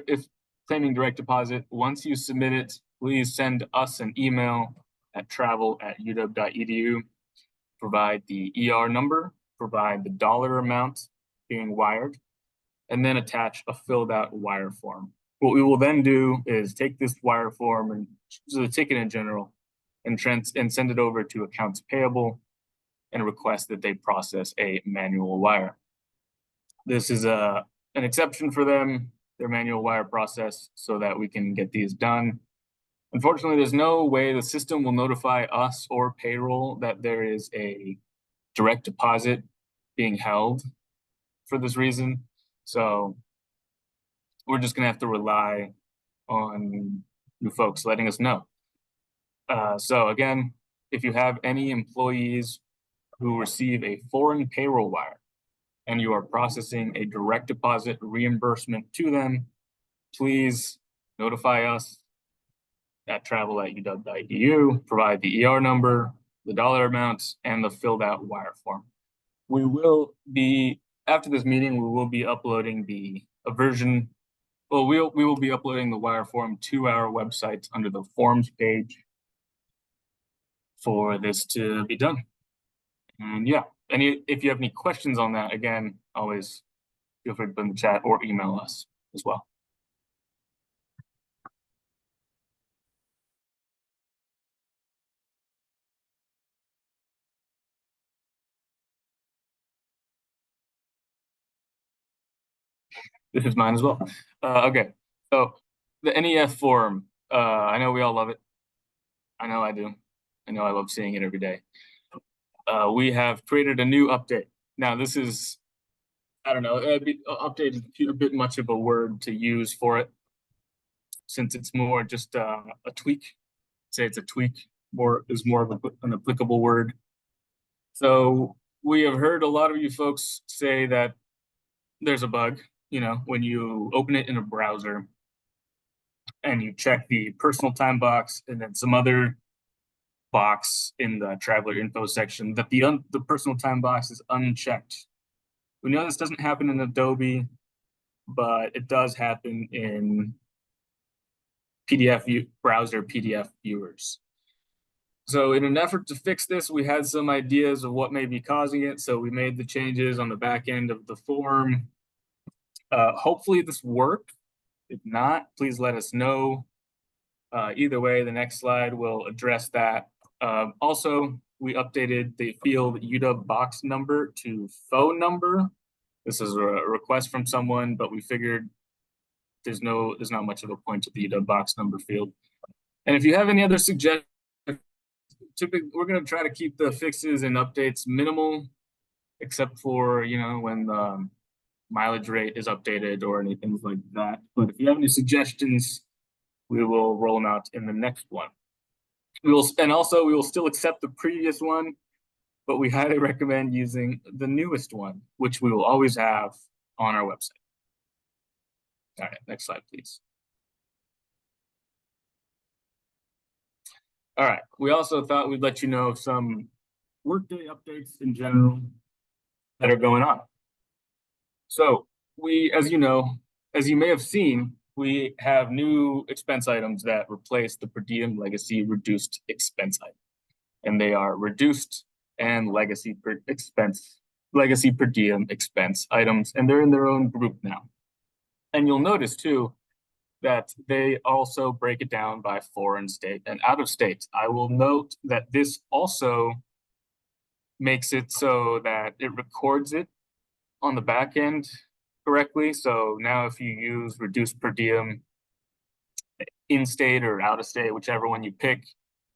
if claiming direct deposit, once you submit it, please send us an email at travel@uw.edu. Provide the ER number, provide the dollar amount being wired, and then attach a filled out wire form. What we will then do is take this wire form and the ticket in general and send it over to accounts payable and request that they process a manual wire. This is an exception for them, their manual wire process, so that we can get these done. Unfortunately, there's no way the system will notify us or payroll that there is a direct deposit being held for this reason. So we're just gonna have to rely on you folks letting us know. So again, if you have any employees who receive a foreign payroll wire and you are processing a direct deposit reimbursement to them, please notify us at travel@uw.edu, provide the ER number, the dollar amounts, and the filled out wire form. We will be, after this meeting, we will be uploading we will be uploading the wire form to our website under the forms page for this to be done. And yeah, if you have any questions on that, again, always feel free to put in the chat or email us as well. This is mine as well. Okay, so the NEF form, I know we all love it. I know I do. I know I love seeing it every day. We have created a new update. Now this is, I don't know, update is a bit much of a word to use for it, since it's more just a tweak. Say it's a tweak, is more of an applicable word. So we have heard a lot of you folks say that there's a bug, you know, when you open it in a browser and you check the personal time box and then some other box in the traveler info section, that the personal time box is unchecked. We know this doesn't happen in Adobe, but it does happen in browser PDF viewers. So in an effort to fix this, we had some ideas of what may be causing it. So we made the changes on the back end of the form. Hopefully this worked. If not, please let us know. Either way, the next slide will address that. Also, we updated the field UW box number to phone number. This is a request from someone, but we figured there's not much of a point to the UW box number field. And if you have any other suggestions, we're going to try to keep the fixes and updates minimal, except for, you know, when the mileage rate is updated or anything like that. But if you have any suggestions, we will roll them out in the next one. We will still accept the previous one, but we highly recommend using the newest one, which we will always have on our website. All right, next slide, please. All right, we also thought we'd let you know of some Workday updates in general that are going on. So as you may have seen, we have new expense items that replace the per diem legacy reduced expense item. And they are reduced and legacy per diem expense items, and they're in their own group now. And you'll notice too that they also break it down by foreign state and out of state. I will note that this also makes it so that it records it on the back end correctly. So now if you use reduced per diem in state or out of state, whichever one you pick,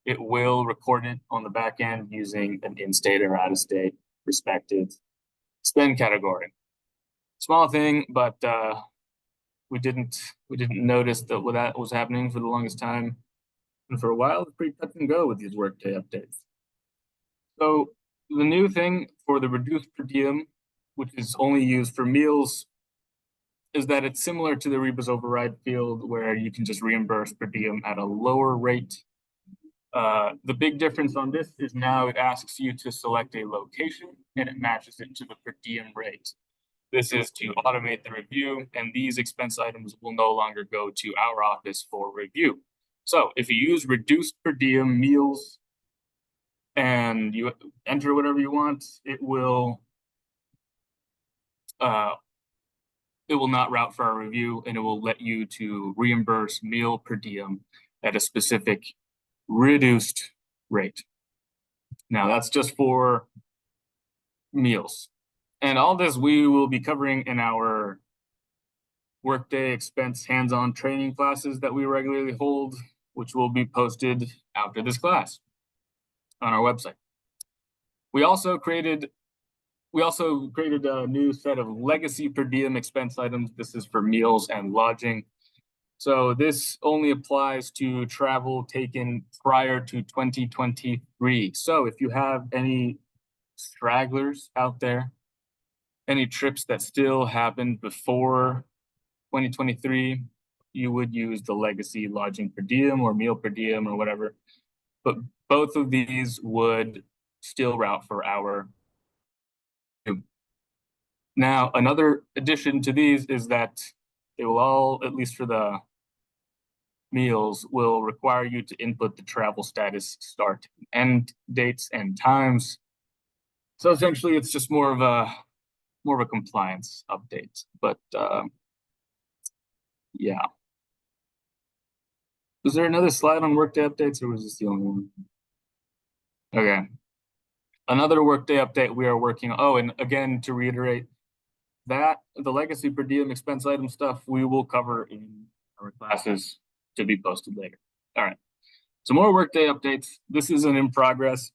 it will record it on the back end using an in state or out of state respective spend category. Small thing, but we didn't notice that that was happening for the longest time. And for a while, it's pretty touch and go with these Workday updates. So the new thing for the reduced per diem, which is only used for meals, is that it's similar to the Rebus override field where you can just reimburse per diem at a lower rate. The big difference on this is now it asks you to select a location and it matches it to the per diem rate. This is to automate the review, and these expense items will no longer go to our office for review. So if you use reduced per diem meals and you enter whatever you want, it will not route for our review, and it will let you to reimburse meal per diem at a specific reduced rate. Now that's just for meals. And all this we will be covering in our Workday expense hands-on training classes that we regularly hold, which will be posted after this class on our website. We also created a new set of legacy per diem expense items. This is for meals and lodging. So this only applies to travel taken prior to 2023. So if you have any stragglers out there, any trips that still happened before 2023, you would use the legacy lodging per diem or meal per diem or whatever. But both of these would still route for our. Now, another addition to these is that they will all, at least for the meals, will require you to input the travel status, start, end dates, and times. So essentially, it's just more of a compliance update. But yeah. Was there another slide on Workday updates, or was this the only one? Okay. Another Workday update we are working. Oh, and again, to reiterate, that the legacy per diem expense item stuff we will cover in our classes to be posted later. All right. So more Workday updates. This is an in progress.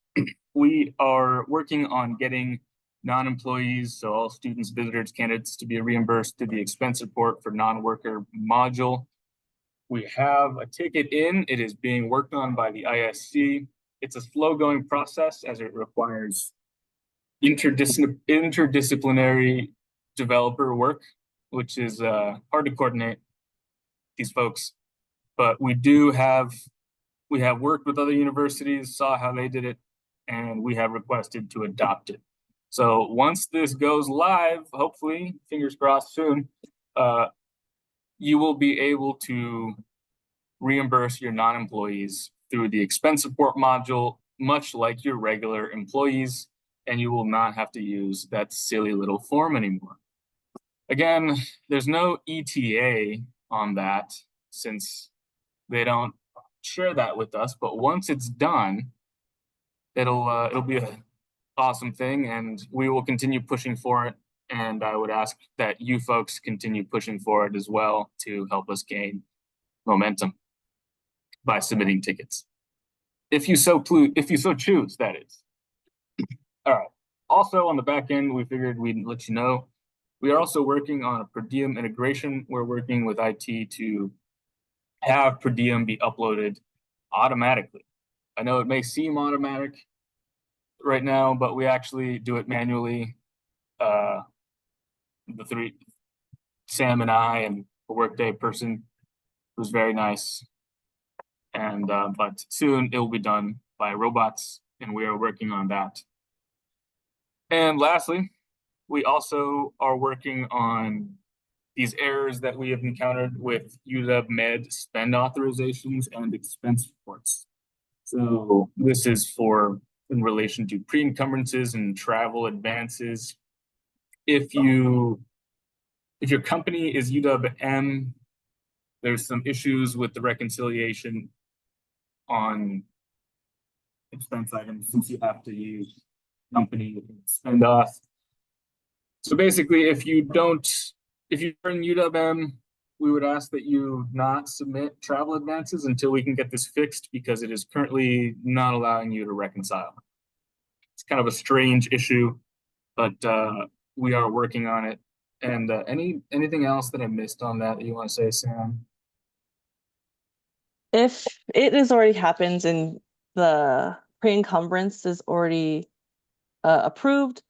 We are working on getting non-employees, so all students, visitors, candidates, to be reimbursed to the expense report for non-worker module. We have a ticket in. It is being worked on by the ISC. It's a slow-going process as it requires interdisciplinary developer work, which is hard to coordinate these folks. But we have worked with other universities, saw how they did it, and we have requested to adopt it. So once this goes live, hopefully, fingers crossed soon, you will be able to reimburse your non-employees through the expense support module, much like your regular employees, and you will not have to use that silly little form anymore. Again, there's no ETA on that since they don't share that with us, but once it's done, it'll be an awesome thing, and we will continue pushing for it. And I would ask that you folks continue pushing for it as well to help us gain momentum by submitting tickets, if you so choose, that is. All right. Also on the back end, we figured we'd let you know, we are also working on a per diem integration. We're working with IT to have per diem be uploaded automatically. I know it may seem automatic right now, but we actually do it manually. The three, Sam and I and a Workday person, who's very nice. And but soon it will be done by robots, and we are working on that. And lastly, we also are working on these errors that we have encountered with UW Med spend authorizations and expense reports. So this is in relation to pre-encumbrances and travel advances. If your company is UW-M, there's some issues with the reconciliation on expense items since you have to use company spend off. So basically, if you're in UW-M, we would ask that you not submit travel advances until we can get this fixed, because it is currently not allowing you to reconcile. It's kind of a strange issue, but we are working on it. And anything else that I missed on that you want to say, Sam? If it has already happened and the pre-encumbrance is already approved,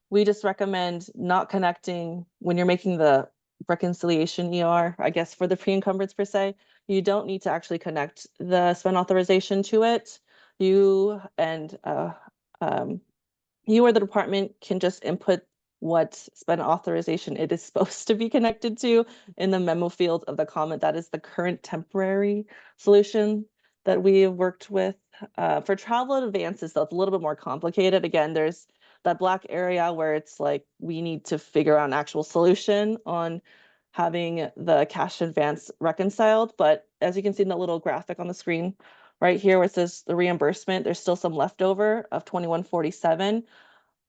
we just recommend not connecting when you're making the reconciliation ER, I guess, for the pre-encumbrance per se. You don't need to actually connect the spend authorization to it. You or the department can just input what spend authorization it is supposed to be connected to in the memo field of the comment. That is the current temporary solution that we have worked with. For travel advances, though, it's a little bit more complicated. Again, there's that black area where it's like we need to figure out an actual solution on having the cash advance reconciled. But as you can see in the little graphic on the screen right here where it says the reimbursement, there's still some leftover of 2147.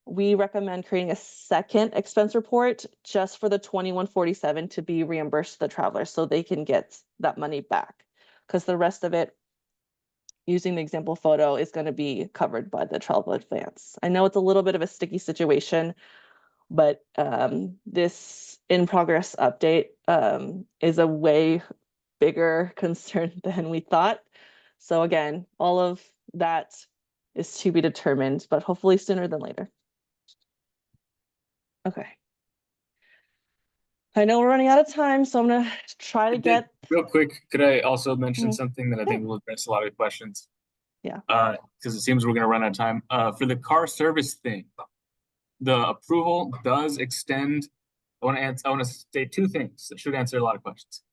we recommend creating a second expense report just for the 2147 to be reimbursed to the traveler so they can get that money back. Because the rest of it, using the example photo, is going to be covered by the travel advance. I know it's a little bit of a sticky situation, but this in progress update is a way bigger concern than we thought. So again, all of that is to be determined, but hopefully sooner than later. Okay. I know we're running out of time, so I'm gonna try to get. Real quick, could I also mention Mhm. something that I think will address a lot of questions? Yeah. Because it seems we're gonna run out of time. For the car service thing, the approval does extend. I want to say two things that should answer a lot of questions.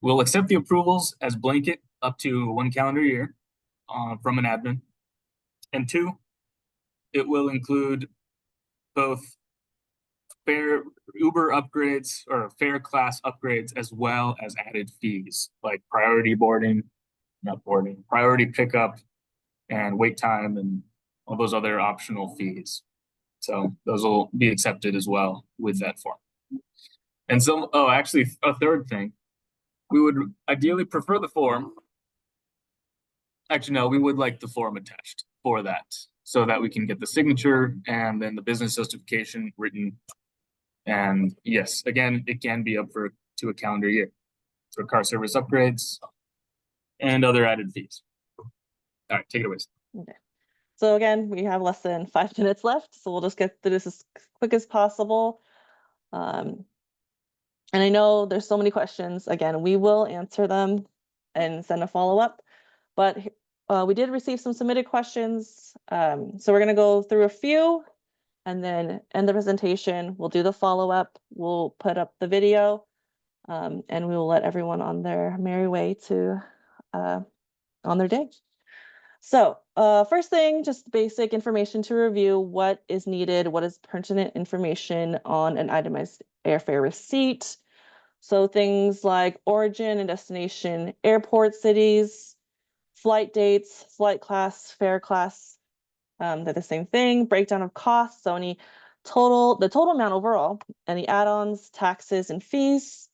We'll accept the approvals as blanket up to 1 calendar year from an admin. And two, it will include both fare Uber upgrades or fare class upgrades as well as added fees like priority boarding, not boarding, priority pickup and wait time and all those other optional fees. So those will be accepted as well with that form. And so, oh, actually a third thing, we would ideally prefer the form. Actually, no, we would like the form attached for that so that we can get the signature and then the business justification written. And yes, again, it can be up to a calendar year for car service upgrades and other added fees. All right, take it away. Okay. So again, we have less than 5 minutes left, so we'll just get through this as quick as possible. And I know there's so many questions. Again, we will answer them and send a follow-up, but we did receive some submitted questions. So we're gonna go through a few and then end the presentation. We'll do the follow-up. We'll put up the video and we will let everyone on their merry way to on their day. So first thing, just basic information to review. What is needed? What is pertinent information on an itemized airfare receipt? So things like origin and destination, airport cities, flight dates, flight class, fare class, they're the same thing. Breakdown of costs, so the total amount overall, any add-ons, taxes, and fees.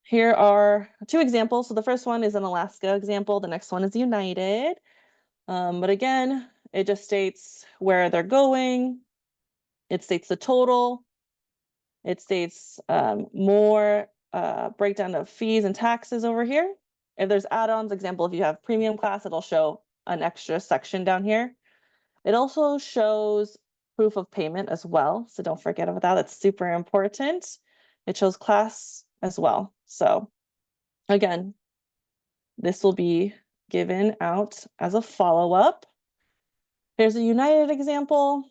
Here are 2 examples. So the first one is an Alaska example. The next one is United. But again, it just states where they're going. It states the total. It states more breakdown of fees and taxes over here. If there's add-ons, example, if you have premium class, it'll show an extra section down here. It also shows proof of payment as well. So don't forget about that. That's super important. It shows class as well. So again, this will be given out as a follow-up. There's a United example.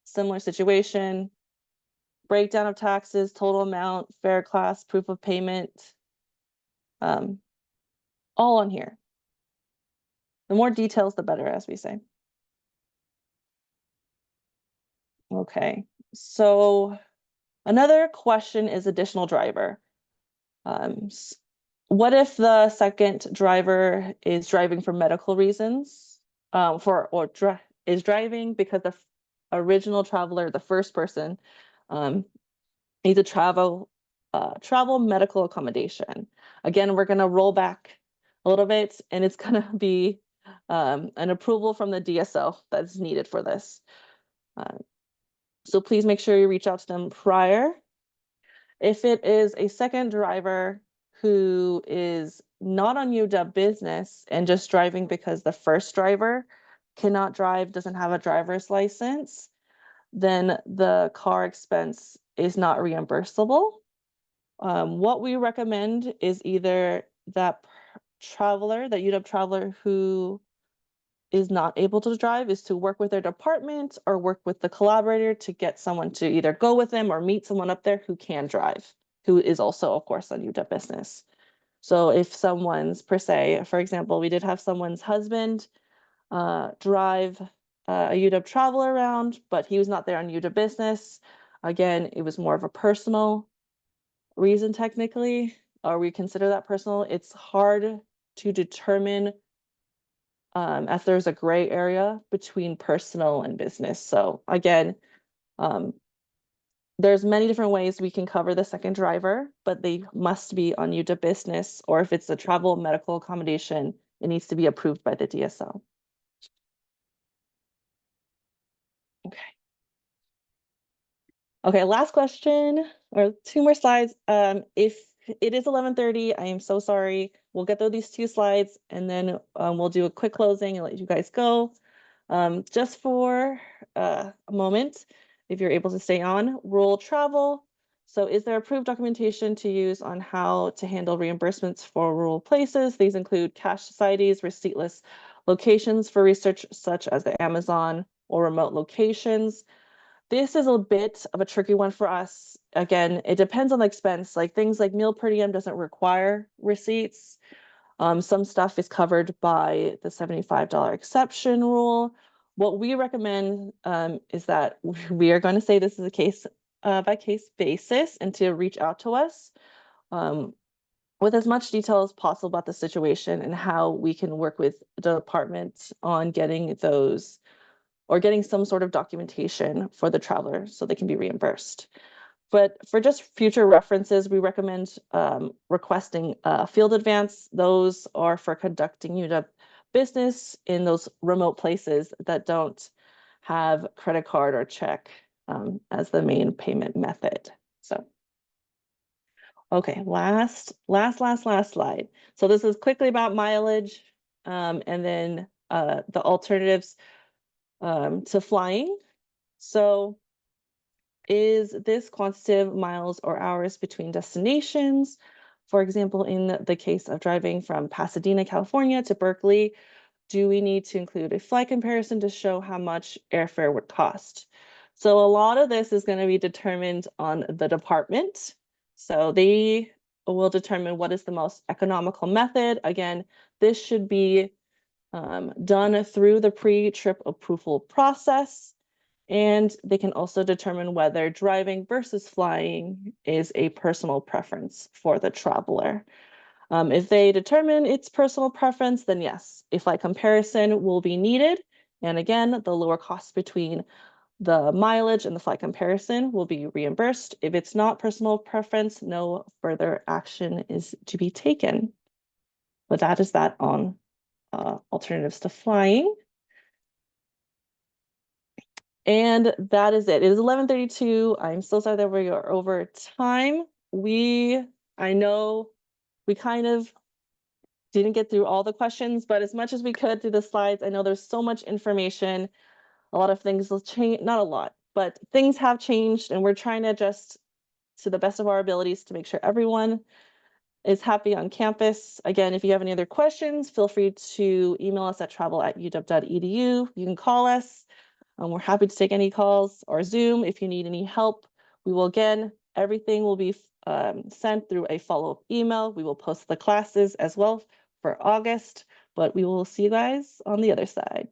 Similar situation. Breakdown of taxes, total amount, fare class, proof of payment. All on here. The more details, the better, as we say. Okay, so another question is additional driver. What if the second driver is driving for medical reasons, is driving because the original traveler, the first person, needs a travel medical accommodation. Again, we're going to roll back a little bit, and it's going to be an approval from the DSO that's needed for this. So please make sure you reach out to them prior. If it is a second driver who is not on UW business and just driving because the first driver cannot drive, doesn't have a driver's license, then the car expense is not reimbursable. What we recommend is either that traveler, that UW traveler who is not able to drive, is to work with their department or work with the collaborator to get someone to either go with them or meet someone up there who can drive, who is also, of course, on UW business. So if someone's per se, for example, we did have someone's husband drive a UW travel around, but he was not there on UW business. Again, it was more of a personal reason technically, or we consider that personal. It's hard to determine as there's a gray area between personal and business. So again, there's many different ways we can cover the second driver, but they must be on UW Business, or if it's a travel medical accommodation, it needs to be approved by the DSO. Okay. Okay, last question, or 2 more slides. If it is 11:30, I am so sorry. We'll get through these 2 slides and then we'll do a quick closing and let you guys go. Just for a moment, if you're able to stay on, rural travel. So is there approved documentation to use on how to handle reimbursements for rural places? These include cash societies, receiptless locations for research such as the Amazon or remote locations. This is a bit of a tricky one for us. Again, it depends on the expense. Like things like meal per diem doesn't require receipts. Some stuff is covered by the $75 exception rule. What we recommend is that we are going to say this is a case by case basis and to reach out to us with as much detail as possible about the situation and how we can work with the department on getting those or getting some sort of documentation for the traveler so they can be reimbursed. But for just future references, we recommend requesting a field advance. Those are for conducting UW business in those remote places that don't have credit card or check as the main payment method. So, okay, last slide. So this is quickly about mileage and then the alternatives to flying. So is this quantitative miles or hours between destinations? For example, in the case of driving from Pasadena, California to Berkeley, do we need to include a flight comparison to show how much airfare would cost? So a lot of this is going to be determined on the department. So they will determine what is the most economical method. Again, this should be done through the pre-trip approval process. And they can also determine whether driving versus flying is a personal preference for the traveler. If they determine it's personal preference, then yes, a flight comparison will be needed. And again, the lower cost between the mileage and the flight comparison will be reimbursed. If it's not personal preference, no further action is to be taken. But that is that on alternatives to flying. And that is it. It is 11:32. I'm so sorry that we are over time. I know we kind of didn't get through all the questions, but as much as we could through the slides, I know there's so much information. A lot of things will change, not a lot, but things have changed and we're trying to adjust to the best of our abilities to make sure everyone is happy on campus. Again, if you have any other questions, feel free to email us at travel@uw.edu. You can call us. We're happy to take any calls or Zoom if you need any help. We will, again, everything will be sent through a follow-up email. We will post the classes as well for August, but we will see you guys on the other side.